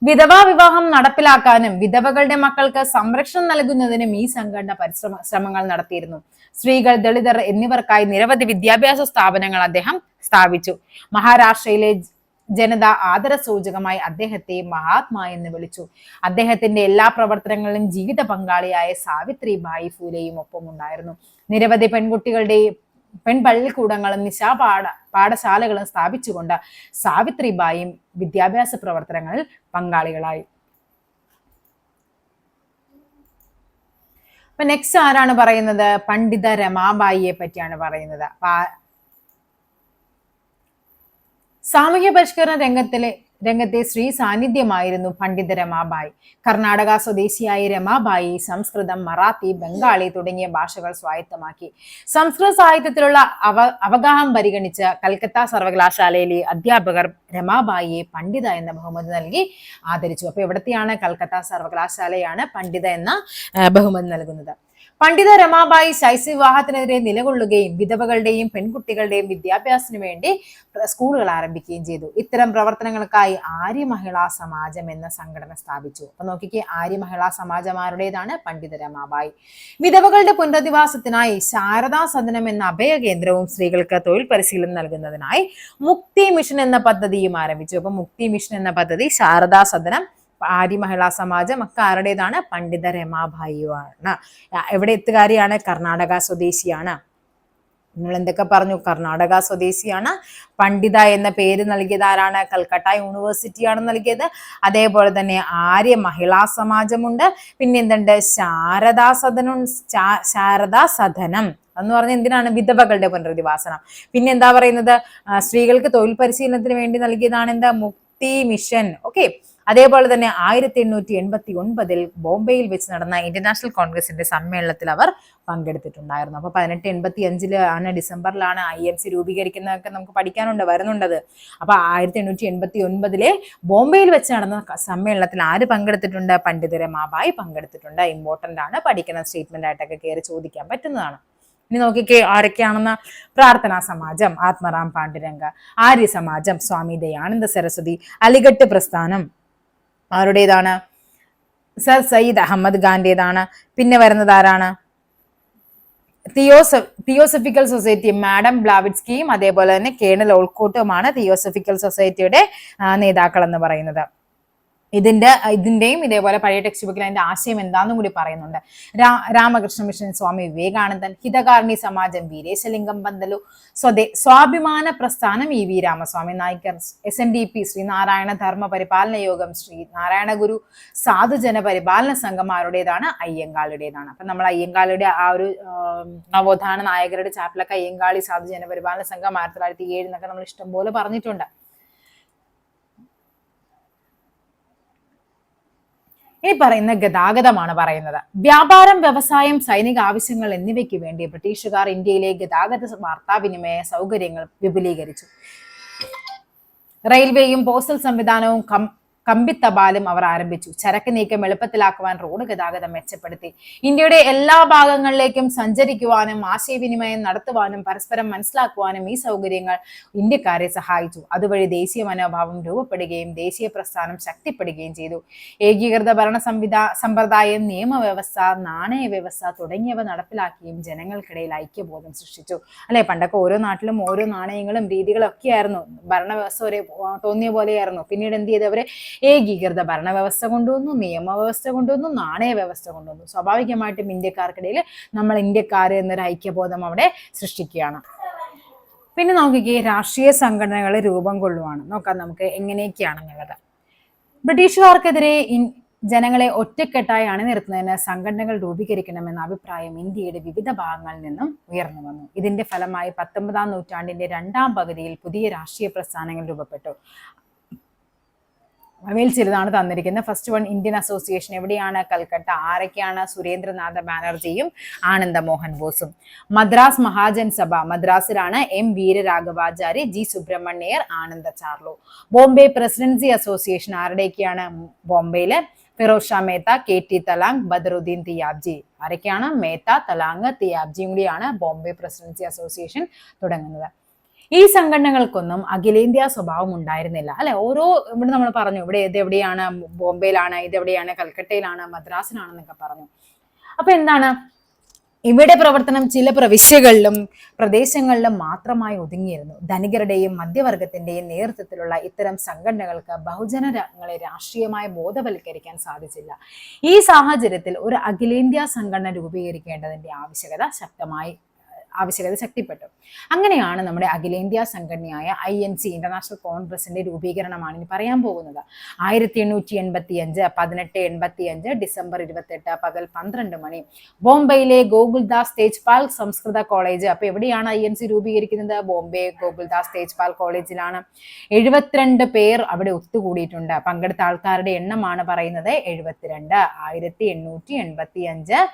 വിധവാ വിവാഹം നടപ്പിലാക്കാനും വിധവകളുടെ മക്കൾക്ക് സംരക്ഷണം നൽകുന്നതിനും ഈ സംഘടന ശ്രമങ്ങൾ നടത്തിയിരുന്നു. സ്ത്രീകൾ, ദളിതർ എന്നിവർക്കായി നിരവധി വിദ്യാഭ്യാസ സ്ഥാപനങ്ങൾ അദ്ദേഹം സ്ഥാപിച്ചു. മഹാരാഷ്ട്രയിലെ ജനത ആദരസൂചകമായി അദ്ദേഹത്തെ മഹാത്മാ എന്ന് വിളിച്ചു. അദ്ദേഹത്തിന്റെ എല്ലാ പ്രവർത്തനങ്ങളിലും ജീവിത പങ്കാളിയായ സാവിത്രിബായി ഫൂലെയും ഒപ്പമുണ്ടായിരുന്നു. നിരവധി പെൺപള്ളിക്കൂടങ്ങളും പാഠശാലകളും സ്ഥാപിച്ചുകൊണ്ട് സാവിത്രിബായും വിദ്യാഭ്യാസ പ്രവർത്തനങ്ങളിൽ പങ്കാളികളായി. അപ്പൊ നെക്സ്റ്റ് ആരാണ് പറയുന്നത്? പണ്ഡിത രമാബായിയെ പറ്റിയാണ് പറയുന്നത്. സാമൂഹ്യ പരിഷ്കരണ രംഗത്തെ സ്ത്രീ സാന്നിധ്യമായിരുന്നു പണ്ഡിത രമാബായി. കർണാടക സ്വദേശിയായ രമാബായി സംസ്കൃതം, മറാത്തി, ബംഗാളി തുടങ്ങിയ ഭാഷകൾ സ്വായത്തമാക്കി. സംസ്കൃത സാഹിത്യത്തിലുള്ള അവഗാഹം പരിഗണിച്ച് കൽക്കത്ത സർവകലാശാലയിലെ അധ്യാപകർ രമാബായിയെ പണ്ഡിത എന്ന ബഹുമതി നൽകി ആദരിച്ചു. അപ്പൊ എവിടത്തെയാണ്? കൽക്കത്ത സർവകലാശാലയാണ് പണ്ഡിത എന്ന ബഹുമതി നൽകുന്നത്. പണ്ഡിത രമാബായി ശൈശവിവാഹത്തിനെതിരെ നിലകൊള്ളുകയും വിധവകളുടെയും പെൺകുട്ടികളുടെയും വിദ്യാഭ്യാസത്തിനു വേണ്ടി സ്കൂളുകൾ ആരംഭിക്കുകയും ചെയ്തു. ഇത്തരം പ്രവർത്തനങ്ങൾക്കായി ആര്യ മഹിളാ സമാജം എന്ന സംഘടന സ്ഥാപിച്ചു. അപ്പൊ നോക്കിക്കേ, ആര്യ മഹിളാ സമാജമാരുടേതാണ്? പണ്ഡിത രമാബായി. വിധവകളുടെ പുനരധിവാസത്തിനായി ശാരദാ സദനം എന്ന അഭയ കേന്ദ്രവും സ്ത്രീകൾക്ക് തൊഴിൽ പരിശീലനം നൽകുന്നതിനായി മുക്തി മിഷൻ എന്ന പദ്ധതിയും ആരംഭിച്ചു. അപ്പൊ മുക്തി മിഷൻ എന്ന പദ്ധതി, ശാരദാ സദനം, ആര്യ മഹിളാ സമാജം ഒക്കെ ആരുടേതാണ്? പണ്ഡിത രമാബായിയാണ്. എവിടെ എത്തുകാരിയാണ്? കർണാടക സ്വദേശിയാണ്. നിങ്ങൾ എന്തൊക്കെ പറഞ്ഞു? കർണാടക സ്വദേശിയാണ്. പണ്ഡിത എന്ന പേര് നൽകിയത് ആരാണ്? കൽക്കട്ട യൂണിവേഴ്സിറ്റിയാണ് നൽകിയത്. അതേപോലെ തന്നെ ആര്യ മഹിളാ സമാജമുണ്ട്. പിന്നെ എന്തുണ്ട്? ശാരദാ സദനം എന്ന് പറഞ്ഞാൽ എന്തിനാണ്? വിധവകളുടെ പുനരധിവാസനം. പിന്നെ എന്താ പറയുന്നത്? സ്ത്രീകൾക്ക് തൊഴിൽ പരിശീലനത്തിന് വേണ്ടി നൽകിയതാണ് എന്താ? മുക്തി മിഷൻ. ഓക്കെ. അതേപോലെ തന്നെ 1889 ബോംബെയിൽ വെച്ച് നടന്ന ഇന്റർനാഷണൽ കോൺഗ്രസിന്റെ സമ്മേളനത്തിൽ അവർ പങ്കെടുത്തിട്ടുണ്ടായിരുന്നു. അപ്പൊ 1885 ഡിസംബറിലാണ് IMC രൂപീകരിക്കുന്നതൊക്കെ നമുക്ക് പഠിക്കാനുണ്ട്, വരുന്നുണ്ടത്. അപ്പൊ 1889 ബോംബെയിൽ വെച്ച് നടന്ന സമ്മേളനത്തിൽ ആര് പങ്കെടുത്തിട്ടുണ്ട്? പണ്ഡിത രമാബായി പങ്കെടുത്തിട്ടുണ്ട്. ഇമ്പോർട്ടന്റ് ആണ്, പഠിക്കുന്ന സ്റ്റേറ്റ്മെന്റ് ആയിട്ടൊക്കെ കയറി ചോദിക്കാൻ പറ്റുന്നതാണ്. ഇനി നോക്കിക്കേ, ആരൊക്കെയാണെന്ന്? പ്രാർത്ഥനാ സമാജം ആത്മറാം പാണ്ഡുരംഗ, ആര്യ സമാജം സ്വാമി ദയാനന്ദ സരസ്വതി, അലിഗട്ട് പ്രസ്ഥാനം ആരുടേതാണ്? സർ സയ്യിദ് അഹമ്മദ് ഖാന്റേതാണ്. പിന്നെ വരുന്നത് ആരാണ്? തിയോസഫിക്കൽ സൊസൈറ്റി മാഡം ബ്ലാവിറ്റ്സ്കിയും അതേപോലെ തന്നെ കേണൽ ഓൾക്കോട്ടുമാണ് തിയോസഫിക്കൽ സൊസൈറ്റിയുടെ നേതാക്കൾ എന്ന് പറയുന്നത്. ഇതിന്റെയും ഇതേപോലെ പഴയ ടെക്സ്റ്റ് ബുക്കിൽ അതിന്റെ ആശയം എന്താണെന്നും കൂടി പറയുന്നുണ്ട്. രാമകൃഷ്ണ മിഷൻ സ്വാമി വിവേകാനന്ദൻ, ഹിതകാരണി സമാജം വീരേശലിംഗം പന്തലു, സ്വാഭിമാന പ്രസ്ഥാനം EV രാമസ്വാമി നായ്ക്കർ, SNDP ശ്രീനാരായണ ധർമ്മ പരിപാലന യോഗം, ശ്രീ നാരായണ ഗുരു സാധുജന പരിപാലന സംഘമാരുടേതാണ്? അയ്യങ്കാളിയുടേതാണ്. അപ്പൊ നമ്മൾ അയ്യങ്കാളിയുടെ ആ ഒരു നവോത്ഥാന നായകരുടെ ചാപ്റ്ററിലൊക്കെ അയ്യങ്കാളി സാധുജന പരിപാലന സംഘം 1907 എന്നൊക്കെ നമ്മൾ ഇഷ്ടംപോലെ പറഞ്ഞിട്ടുണ്ട്. ഇനി പറയുന്ന ഗതാഗതമാണ് പറയുന്നത്. വ്യാപാരം, വ്യവസായം, സൈനിക ആവശ്യങ്ങൾ എന്നിവയ്ക്ക് വേണ്ടി ബ്രിട്ടീഷുകാർ ഇന്ത്യയിലെ ഗതാഗത വാർത്താവിനിമയ സൗകര്യങ്ങൾ വിപുലീകരിച്ചു. റെയിൽവേയും പോസ്റ്റൽ സംവിധാനവും കമ്പിത്തപാലും അവർ ആരംഭിച്ചു. ചരക്ക് നീക്കം എളുപ്പത്തിലാക്കുവാൻ റോഡ് ഗതാഗതം മെച്ചപ്പെടുത്തി. ഇന്ത്യയുടെ എല്ലാ ഭാഗങ്ങളിലേക്കും സഞ്ചരിക്കുവാനും ആശയവിനിമയം നടത്തുവാനും പരസ്പരം മനസ്സിലാക്കുവാനും ഈ സൗകര്യങ്ങൾ ഇന്ത്യക്കാരെ സഹായിച്ചു. അതുവഴി ദേശീയ മനോഭാവം രൂപപ്പെടുകയും ദേശീയ പ്രസ്ഥാനം ശക്തിപ്പെടുകയും ചെയ്തു. ഏകീകൃത ഭരണ സമ്പ്രദായം, നിയമവ്യവസ്ഥ, നാണയ വ്യവസ്ഥ തുടങ്ങിയവ നടപ്പിലാക്കിയും ജനങ്ങൾക്കിടയിൽ ഐക്യബോധം സൃഷ്ടിച്ചു. അല്ലെ, പണ്ടൊക്കെ ഓരോ നാട്ടിലും ഓരോ നാണയങ്ങളും രീതികളും ഒക്കെയായിരുന്നു. ഭരണവ്യവസ്ഥ ഒരേ തോന്നിയ പോലെയായിരുന്നു. പിന്നീട് എന്ത് ചെയ്തു? അവരെ ഏകീകൃത ഭരണവ്യവസ്ഥ കൊണ്ടുവന്നു, നിയമവ്യവസ്ഥ കൊണ്ടുവന്നു, നാണയ വ്യവസ്ഥ കൊണ്ടുവന്നു. സ്വാഭാവികമായിട്ടും ഇന്ത്യക്കാർക്കിടയിൽ നമ്മൾ ഇന്ത്യക്കാർ എന്നൊരു ഐക്യബോധം അവിടെ സൃഷ്ടിക്കുകയാണ്. പിന്നെ നോക്കിക്കേ, രാഷ്ട്രീയ സംഘടനകൾ രൂപം കൊള്ളുവാണ്. നോക്കാം നമുക്ക് എങ്ങനെയൊക്കെയാണെന്നുള്ളത്. ബ്രിട്ടീഷുകാർക്കെതിരെ ജനങ്ങളെ ഒറ്റക്കെട്ടായി അണിനിരത്തുന്നതിന് സംഘടനകൾ രൂപീകരിക്കണമെന്ന അഭിപ്രായം ഇന്ത്യയുടെ വിവിധ ഭാഗങ്ങളിൽ നിന്നും ഉയർന്നു വന്നു. ഇതിന്റെ ഫലമായി 19ാം നൂറ്റാണ്ടിന്റെ രണ്ടാം പകുതിയിൽ പുതിയ രാഷ്ട്രീയ പ്രസ്ഥാനങ്ങൾ രൂപപ്പെട്ടു. അവയിൽ ചിലതാണ് തന്നിരിക്കുന്നത്. First one, Indian association. എവിടെയാണ്? കൽക്കട്ട. ആരൊക്കെയാണ്? സുരേന്ദ്രനാഥ ബാനർജിയും ആനന്ദ മോഹൻ ബോസും. മദ്രാസ് മഹാജൻ സഭ. മദ്രാസിലാണ് M Veeraraghavachari, G Subramaniyar, Ananda Charlu. Bombay presidency association. ആരുടെയൊക്കെയാണ്? ബോംബെയിലെ ഫിറോസ് ഷാ മേത്ത, കെ ടി തലാങ്, ബദറുദ്ദീൻ തിയാബ്ജി. ആരൊക്കെയാണ്? മേത്ത, തലാങ്, തിയാബ്ജിയും കൂടിയാണ് ബോംബെ പ്രസിഡൻസി അസോസിയേഷൻ തുടങ്ങുന്നത്. ഈ സംഘടനകൾക്കൊന്നും അഖിലേന്ത്യാ സ്വഭാവം ഉണ്ടായിരുന്നില്ല. അല്ലെ, ഓരോ ഇവിടെ നമ്മൾ പറഞ്ഞു, ഇവിടെ ഇതെവിടെയാണ്? ബോംബെയിലാണ്, ഇതെവിടെയാണ്? കൽക്കട്ടയിലാണ്, മദ്രാസിലാണെന്നൊക്കെ പറഞ്ഞു. അപ്പൊ എന്താണ്? ഇവിടെ പ്രവർത്തനം ചില പ്രവിശ്യകളിലും പ്രദേശങ്ങളിലും മാത്രമായി ഒതുങ്ങിയിരുന്നു. ധനികരുടെയും മധ്യവർഗത്തിന്റെയും നേതൃത്വത്തിലുള്ള ഇത്തരം സംഘടനകൾക്ക് ബഹുജനങ്ങളെ രാഷ്ട്രീയമായി ബോധവൽക്കരിക്കാൻ സാധിച്ചില്ല. ഈ സാഹചര്യത്തിൽ ഒരു അഖിലേന്ത്യാ സംഘടന രൂപീകരിക്കേണ്ടതിന്റെ ആവശ്യകത ശക്തിപ്പെട്ടു. അങ്ങനെയാണ് നമ്മുടെ അഖിലേന്ത്യാ സംഘടനയായ INC, ഇന്റർനാഷണൽ കോൺഗ്രസിന്റെ രൂപീകരണമാണ് ഇനി പറയാൻ പോകുന്നത്. 1885 1885 ഡിസംബർ 28 പകൽ 12 മണി ബോംബെയിലെ ഗോകുൽദാസ് തേജ്പാൽ സംസ്കൃത കോളേജ്. അപ്പൊ എവിടെയാണ് INC രൂപീകരിക്കുന്നത്? ബോംബെ ഗോകുൽദാസ് തേജ്പാൽ കോളേജിലാണ്. 72 പേർ അവിടെ ഒത്തുകൂടിയിട്ടുണ്ട്. പങ്കെടുത്ത ആൾക്കാരുടെ എണ്ണമാണ് പറയുന്നത് 72. 1885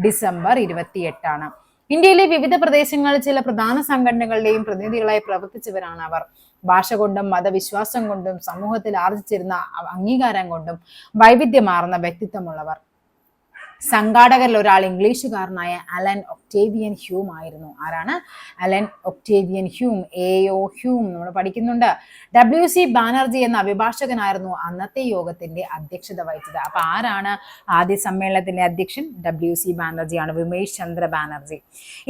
ഡിസംബർ 28 ഇന്ത്യയിലെ വിവിധ പ്രദേശങ്ങളിൽ ചില പ്രധാന സംഘടനകളുടെയും പ്രതിനിധികളായി പ്രവർത്തിച്ചവരാണ് അവർ. ഭാഷ കൊണ്ടും മതവിശ്വാസം കൊണ്ടും സമൂഹത്തിൽ ആർജിച്ചിരുന്ന അംഗീകാരം കൊണ്ടും വൈവിധ്യമാർന്ന വ്യക്തിത്വമുള്ളവർ. സംഘാടകരിൽ ഒരാൾ ഇംഗ്ലീഷുകാരനായ അലൻ ഒക്ടേവിയൻ ഹ്യൂം ആയിരുന്നു. ആരാണ്? Allan Octavian Hume. AO Hume നമ്മൾ പഠിക്കുന്നുണ്ട്. WC ബാനർജി എന്ന അഭിഭാഷകനായിരുന്നു അന്നത്തെ യോഗത്തിന്റെ അധ്യക്ഷത വഹിച്ചത്. അപ്പൊ ആരാണ് ആദ്യ സമ്മേളനത്തിന്റെ അധ്യക്ഷൻ? WC ബാനർജിയാണ്, വിമേഷ് ചന്ദ്ര ബാനർജി.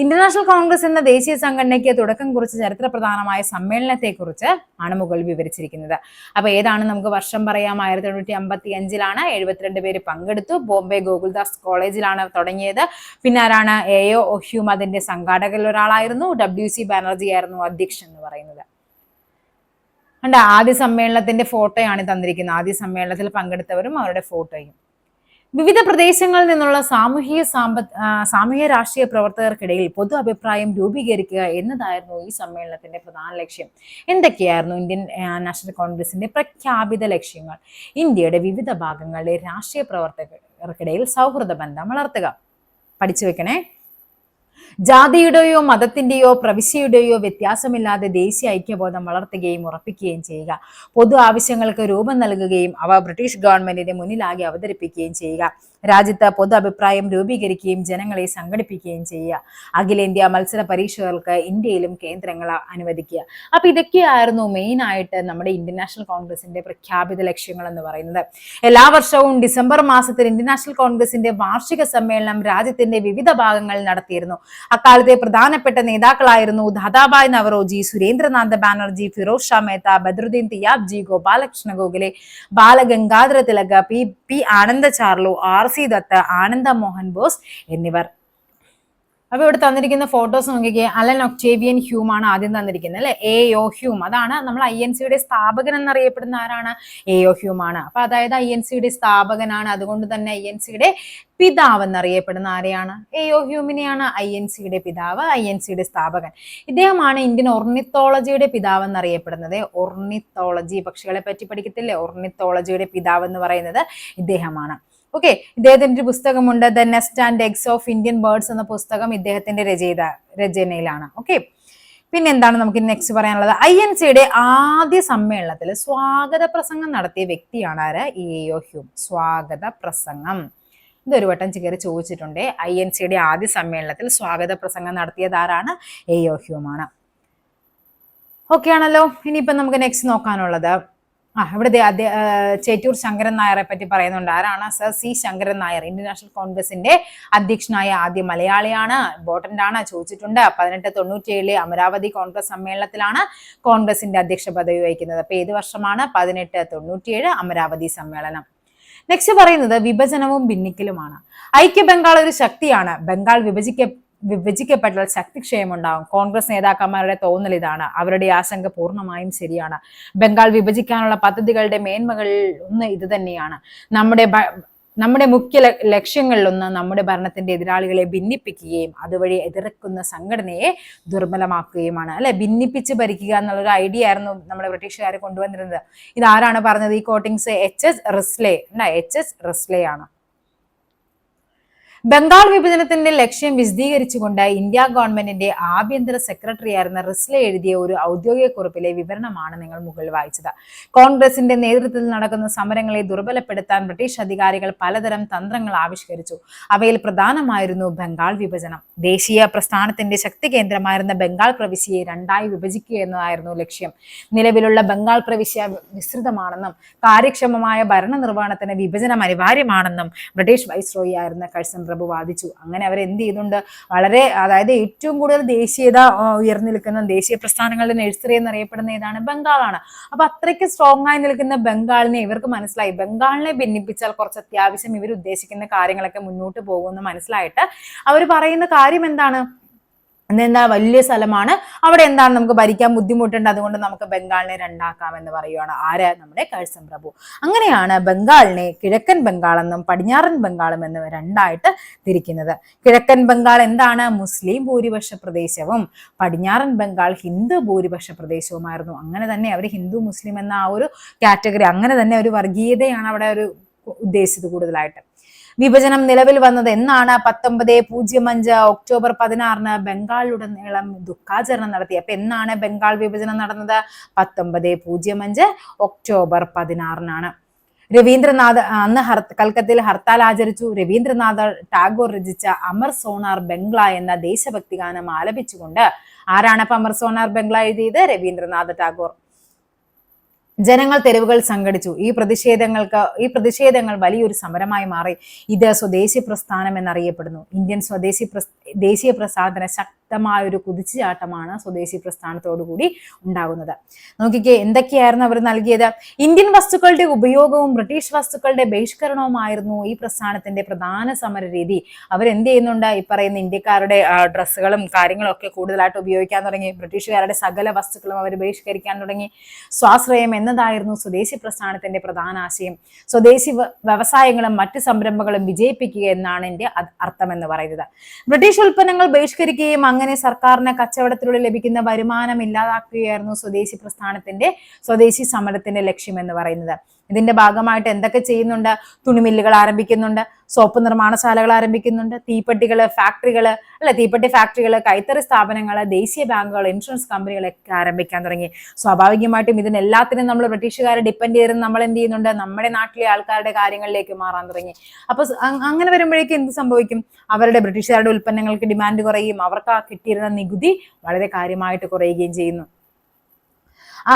ഇന്റർനാഷണൽ കോൺഗ്രസ് എന്ന ദേശീയ സംഘടനയ്ക്ക് തുടക്കം കുറിച്ച ചരിത്രപ്രധാനമായ സമ്മേളനത്തെ കുറിച്ച് ആണ് മുകളിൽ വിവരിച്ചിരിക്കുന്നത്. അപ്പൊ ഏതാണ്? നമുക്ക് വർഷം പറയാം. 1855 72 പേര് പങ്കെടുത്തു. ബോംബെ ഗോകുൽദാസ് കോളേജിലാണ് തുടങ്ങിയത്. പിന്നെ ആരാണ്? AO ഹ്യൂം അതിന്റെ സംഘാടകരിൽ ഒരാളായിരുന്നു. WC ബാനർജി ആയിരുന്നു അധ്യക്ഷൻ എന്ന് പറയുന്നത്. ആദ്യ സമ്മേളനത്തിന്റെ ഫോട്ടോയാണ് തന്നിരിക്കുന്നത്. ആദ്യ സമ്മേളനത്തിൽ പങ്കെടുത്തവരും അവരുടെ ഫോട്ടോയും. വിവിധ പ്രദേശങ്ങളിൽ നിന്നുള്ള സാമൂഹ്യ രാഷ്ട്രീയ പ്രവർത്തകർക്കിടയിൽ പൊതു അഭിപ്രായം രൂപീകരിക്കുക എന്നതായിരുന്നു ഈ സമ്മേളനത്തിന്റെ പ്രധാന ലക്ഷ്യം. എന്തൊക്കെയായിരുന്നു ഇന്ത്യൻ നാഷണൽ കോൺഗ്രസിന്റെ പ്രഖ്യാപിത ലക്ഷ്യങ്ങൾ? ഇന്ത്യയുടെ വിവിധ ഭാഗങ്ങളിലെ രാഷ്ട്രീയ പ്രവർത്തകർക്കിടയിൽ സൗഹൃദ ബന്ധം വളർത്തുക. പഠിച്ചു വെക്കണേ. ജാതിയുടെയോ മതത്തിന്റെയോ പ്രവിശ്യയുടെയോ വ്യത്യാസമില്ലാതെ ദേശീയ ഐക്യബോധം വളർത്തുകയും ഉറപ്പിക്കുകയും ചെയ്യുക. പൊതു ആവശ്യങ്ങൾക്ക് രൂപം നൽകുകയും അവ ബ്രിട്ടീഷ് ഗവൺമെന്റിന്റെ മുന്നിലാകെ അവതരിപ്പിക്കുകയും ചെയ്യുക. രാജ്യത്ത് പൊതു അഭിപ്രായം രൂപീകരിക്കുകയും ജനങ്ങളെ സംഘടിപ്പിക്കുകയും ചെയ്യുക. അഖിലേന്ത്യാ മത്സര പരീക്ഷകൾക്ക് ഇന്ത്യയിലും കേന്ദ്രങ്ങൾ അനുവദിക്കുക. അപ്പൊ ഇതൊക്കെയായിരുന്നു മെയിൻ ആയിട്ട് നമ്മുടെ ഇന്ത്യൻ നാഷണൽ കോൺഗ്രസിന്റെ പ്രഖ്യാപിത ലക്ഷ്യങ്ങൾ എന്ന് പറയുന്നത്. എല്ലാ വർഷവും ഡിസംബർ മാസത്തിൽ ഇന്ത്യൻ നാഷണൽ കോൺഗ്രസിന്റെ വാർഷിക സമ്മേളനം രാജ്യത്തിന്റെ വിവിധ ഭാഗങ്ങളിൽ നടത്തിയിരുന്നു. അക്കാലത്തെ പ്രധാനപ്പെട്ട നേതാക്കളായിരുന്നു ദാദാഭായ് നവറോജി, സുരേന്ദ്രനാഥ ബാനർജി, ഫിറോസ് ഷാ മേത്ത, ബദറുദ്ദീൻ തിയാബ്ജി, ഗോപാലകൃഷ്ണ ഗോഖലെ, ബാലഗംഗാധര തിലക്, പി ആനന്ദ ചാർലു, RC ദത്ത്, ആനന്ദ മോഹൻ ബോസ് എന്നിവർ. അപ്പൊ ഇവിടെ തന്നിരിക്കുന്ന ഫോട്ടോസ് നോക്കിക്കേ. അലൻ ഒക്ടേവിയൻ ഹ്യൂം ആണ് ആദ്യം തന്നിരിക്കുന്നത് അല്ലെ. AO ഹ്യൂം, അതാണ് നമ്മൾ INCയുടെ സ്ഥാപകൻ എന്നറിയപ്പെടുന്ന ആരാണ്? AO ഹ്യൂം ആണ്. അപ്പൊ അതായത് INCയുടെ സ്ഥാപകനാണ്. അതുകൊണ്ട് തന്നെ INCയുടെ പിതാവ് എന്നറിയപ്പെടുന്ന ആരെയാണ്? AO ഹ്യൂമിനെയാണ് INCയുടെ പിതാവ്, INCയുടെ സ്ഥാപകൻ. ഇദ്ദേഹമാണ് ഇന്ത്യൻ ഓർണിത്തോളജിയുടെ പിതാവ് എന്നറിയപ്പെടുന്നത്. ഓർണിത്തോളജി, പക്ഷികളെ പറ്റി പഠിക്കത്തില്ലേ? ഓർണിത്തോളജിയുടെ പിതാവ് എന്ന് പറയുന്നത് ഇദ്ദേഹമാണ്. ഓക്കെ, ഇദ്ദേഹത്തിന്റെ ഒരു പുസ്തകമുണ്ട്, the nest and eggs of Indian birds എന്ന പുസ്തകം ഇദ്ദേഹത്തിന്റെ രചനയിലാണ്. ഓക്കെ, പിന്നെ എന്താണ് നമുക്ക് നെക്സ്റ്റ് പറയാനുള്ളത്? INCയുടെ ആദ്യ സമ്മേളനത്തിൽ സ്വാഗത പ്രസംഗം നടത്തിയ വ്യക്തിയാണ് ആര്? എ.ഒ. ഹ്യൂം. സ്വാഗത പ്രസംഗം ഇതൊരു വട്ടം കയറി ചോദിച്ചിട്ടുണ്ട്. INCയുടെ ആദ്യ സമ്മേളനത്തിൽ സ്വാഗത പ്രസംഗം നടത്തിയത് ആരാണ്? എ.ഒ. ഹ്യൂം ആണ്. ഓക്കെ ആണല്ലോ. ഇനിയിപ്പം നമുക്ക് നെക്സ്റ്റ് നോക്കാനുള്ളത് ഇവിടെ ചേറ്റൂർ ശങ്കരൻ നായരെ പറ്റി പറയുന്നുണ്ട്. ആരാണ്? Sir C Sankaran Nair. Indian National കോൺഗ്രസിന്റെ അധ്യക്ഷനായ ആദ്യ മലയാളിയാണ്. ഇമ്പോർട്ടന്റ് ആണ്, ചോദിച്ചിട്ടുണ്ട്. 1897 അമരാവതി കോൺഗ്രസ് സമ്മേളനത്തിലാണ് കോൺഗ്രസിന്റെ അധ്യക്ഷ പദവി വഹിക്കുന്നത്. അപ്പൊ ഏത് വർഷമാണ്? 1897 അമരാവതി സമ്മേളനം. നെക്സ്റ്റ് പറയുന്നത് വിഭജനവും ഭിന്നിക്കലുമാണ്. ഐക്യ ബംഗാൾ ഒരു ശക്തിയാണ്. ബംഗാൾ വിഭജിക്കപ്പെട്ടാൽ ശക്തിക്ഷയമുണ്ടാവും. കോൺഗ്രസ് നേതാക്കന്മാരുടെ തോന്നൽ ഇതാണ്. അവരുടെ ആശങ്ക പൂർണ്ണമായും ശരിയാണ്. ബംഗാൾ വിഭജിക്കാനുള്ള പദ്ധതികളുടെ മേന്മകളിൽ ഒന്ന് ഇത് തന്നെയാണ്. നമ്മുടെ മുഖ്യ ലക്ഷ്യങ്ങളിലൊന്ന് നമ്മുടെ ഭരണത്തിന്റെ എതിരാളികളെ ഭിന്നിപ്പിക്കുകയും അതുവഴി എതിർക്കുന്ന സംഘടനയെ ദുർബലമാക്കുകയുമാണ്. അല്ലെ, ഭിന്നിപ്പിച്ച് ഭരിക്കുക എന്നുള്ളൊരു ഐഡിയ ആയിരുന്നു നമ്മുടെ ബ്രിട്ടീഷുകാർ കൊണ്ടുവന്നിരുന്നത്. ഇതാരാണ് പറഞ്ഞത്? ഈ കോട്ടിങ്സ് H.S. റിസ്ലെ ആണ്. ബംഗാൾ വിഭജനത്തിന്റെ ലക്ഷ്യം വിശദീകരിച്ചുകൊണ്ട് ഇന്ത്യ ഗവൺമെന്റിന്റെ ആഭ്യന്തര സെക്രട്ടറി ആയിരുന്ന റിസ്ലെ എഴുതിയ ഒരു ഔദ്യോഗിക കുറിപ്പിലെ വിവരണമാണ് നിങ്ങൾ മുകളിൽ വായിച്ചത്. കോൺഗ്രസിന്റെ നേതൃത്വത്തിൽ നടക്കുന്ന സമരങ്ങളെ ദുർബലപ്പെടുത്താൻ ബ്രിട്ടീഷ് അധികാരികൾ പലതരം തന്ത്രങ്ങൾ ആവിഷ്കരിച്ചു. അവയിൽ പ്രധാനമായിരുന്നു ബംഗാൾ വിഭജനം. ദേശീയ പ്രസ്ഥാനത്തിന്റെ ശക്തി കേന്ദ്രമായിരുന്ന ബംഗാൾ പ്രവിശ്യയെ രണ്ടായി വിഭജിക്കുക എന്നതായിരുന്നു ലക്ഷ്യം. നിലവിലുള്ള ബംഗാൾ പ്രവിശ്യ വിസ്തൃതമാണെന്നും കാര്യക്ഷമമായ ഭരണനിർവഹണത്തിന് വിഭജനം അനിവാര്യമാണെന്നും ബ്രിട്ടീഷ് വൈസ്രോയി ആയിരുന്ന കഴ്സൺ പ്രഭു വാദിച്ചു. അങ്ങനെ അവർ എന്ത് ചെയ്യുന്നുണ്ട്? വളരെ, അതായത് ഏറ്റവും കൂടുതൽ ദേശീയത ഉയർന്നു നിൽക്കുന്ന ദേശീയ പ്രസ്ഥാനങ്ങളുടെ നഴ്സറി എന്നറിയപ്പെടുന്ന ഏതാണ്? ബംഗാളാണ്. അപ്പൊ അത്രയ്ക്ക് സ്ട്രോങ് ആയി നിൽക്കുന്ന ബംഗാളിനെ ഇവർക്ക് മനസ്സിലായി. ബംഗാളിനെ ഭിന്നിപ്പിച്ചാൽ കുറച്ച് അത്യാവശ്യം ഇവർ ഉദ്ദേശിക്കുന്ന കാര്യങ്ങളൊക്കെ മുന്നോട്ട് പോകുമെന്ന് മനസ്സിലായിട്ട് അവർ പറയുന്ന കാര്യം എന്താണ്? എന്താ, വലിയ സ്ഥലമാണ്, അവിടെ എന്താണ് നമുക്ക് ഭരിക്കാൻ ബുദ്ധിമുട്ടുണ്ട്, അതുകൊണ്ട് നമുക്ക് ബംഗാളിനെ രണ്ടാക്കാം എന്ന് പറയുകയാണ്. ആര്? നമ്മുടെ കഴ്സൺ പ്രഭു. അങ്ങനെയാണ് ബംഗാളിനെ കിഴക്കൻ ബംഗാളെന്നും പടിഞ്ഞാറൻ ബംഗാളും എന്നും രണ്ടായിട്ട് തിരിക്കുന്നത്. കിഴക്കൻ ബംഗാൾ എന്താണ്? മുസ്ലിം ഭൂരിപക്ഷ പ്രദേശവും പടിഞ്ഞാറൻ ബംഗാൾ ഹിന്ദു ഭൂരിപക്ഷ പ്രദേശവുമായിരുന്നു. അങ്ങനെ തന്നെ അവർ ഹിന്ദു മുസ്ലിം എന്ന ആ ഒരു കാറ്റഗറി, അങ്ങനെ തന്നെ ഒരു വർഗീയതയാണ് അവിടെ ഒരു ഉദ്ദേശിച്ചത് കൂടുതലായിട്ട്. വിഭജനം നിലവിൽ വന്നത് എന്നാണ്? 1905 ഒക്ടോബർ 16 ബംഗാളിലുടനീളം ദുഃഖാചരണം നടത്തി. അപ്പൊ എന്നാണ് ബംഗാൾ വിഭജനം നടന്നത്? 1905 ഒക്ടോബർ 16 രവീന്ദ്രനാഥ് അന്ന് കൽക്കത്തയിൽ ഹർത്താൽ ആചരിച്ചു. രവീന്ദ്രനാഥ് ടാഗോർ രചിച്ച അമർ സോണാർ ബംഗ്ല എന്ന ദേശഭക്തി ഗാനം ആലപിച്ചുകൊണ്ട് ആരാണ് അപ്പൊ അമർ സോണാർ ബംഗ്ല എഴുതിയത്? രവീന്ദ്രനാഥ് ടാഗോർ. ജനങ്ങൾ തെരുവുകൾ സംഘടിച്ചു. ഈ പ്രതിഷേധങ്ങൾ വലിയൊരു സമരമായി മാറി. ഇത് സ്വദേശി പ്രസ്ഥാനം എന്നറിയപ്പെടുന്നു. ഇന്ത്യൻ ദേശീയ പ്രസ്ഥാനത്തിന് ശക്തമായ ഒരു കുതിച്ചുചാട്ടമാണ് സ്വദേശി പ്രസ്ഥാനത്തോടുകൂടി ഉണ്ടാകുന്നത്. നോക്കിക്കേ, എന്തൊക്കെയായിരുന്നു അവർ നൽകിയത്? ഇന്ത്യൻ വസ്തുക്കളുടെ ഉപയോഗവും ബ്രിട്ടീഷ് വസ്തുക്കളുടെ ബഹിഷ്കരണവുമായിരുന്നു ഈ പ്രസ്ഥാനത്തിന്റെ പ്രധാന സമര രീതി. അവരെന്ത് ചെയ്യുന്നുണ്ട്? ഈ പറയുന്ന ഇന്ത്യക്കാരുടെ ഡ്രസ്സുകളും കാര്യങ്ങളും ഒക്കെ കൂടുതലായിട്ട് ഉപയോഗിക്കാൻ തുടങ്ങി. ബ്രിട്ടീഷുകാരുടെ സകല വസ്തുക്കളും അവർ ബഹിഷ്കരിക്കാൻ തുടങ്ങി. സ്വാശ്രയം എന്നതായിരുന്നു സ്വദേശി പ്രസ്ഥാനത്തിന്റെ പ്രധാന ആശയം. സ്വദേശി വ്യവസായങ്ങളും മറ്റ് സംരംഭങ്ങളും വിജയിപ്പിക്കുക എന്നാണ് ഇതിന്റെ അർത്ഥം എന്ന് പറയുന്നത്. ബ്രിട്ടീഷ് ഉൽപ്പന്നങ്ങൾ ബഹിഷ്കരിക്കുകയും അങ്ങനെ സർക്കാരിന് കച്ചവടത്തിലൂടെ ലഭിക്കുന്ന വരുമാനം ഇല്ലാതാക്കുകയായിരുന്നു സ്വദേശി സമരത്തിന്റെ ലക്ഷ്യം എന്ന് പറയുന്നത്. ഇതിന്റെ ഭാഗമായിട്ട് എന്തൊക്കെ ചെയ്യുന്നുണ്ട്? തുണിമില്ലുകൾ ആരംഭിക്കുന്നുണ്ട്, സോപ്പ് നിർമ്മാണശാലകൾ ആരംഭിക്കുന്നുണ്ട്, തീപ്പെട്ടി ഫാക്ടറികൾ, കൈത്തറി സ്ഥാപനങ്ങൾ, ദേശീയ ബാങ്കുകൾ, ഇൻഷുറൻസ് കമ്പനികളൊക്കെ ആരംഭിക്കാൻ തുടങ്ങി. സ്വാഭാവികമായിട്ടും ഇതിനെല്ലാത്തിനും നമ്മൾ ബ്രിട്ടീഷുകാരെ ഡിപ്പെൻഡ് ചെയ്ത് നമ്മൾ എന്ത് ചെയ്യുന്നുണ്ട്? നമ്മുടെ നാട്ടിലെ ആൾക്കാരുടെ കാര്യങ്ങളിലേക്ക് മാറാൻ തുടങ്ങി. അപ്പൊ അങ്ങനെ വരുമ്പോഴേക്കും എന്ത് സംഭവിക്കും? അവരുടെ ബ്രിട്ടീഷുകാരുടെ ഉൽപ്പന്നങ്ങൾക്ക് ഡിമാൻഡ് കുറയും, അവർക്ക് കിട്ടിയിരുന്ന നികുതി വളരെ കാര്യമായിട്ട് കുറയുകയും ചെയ്യുന്നു.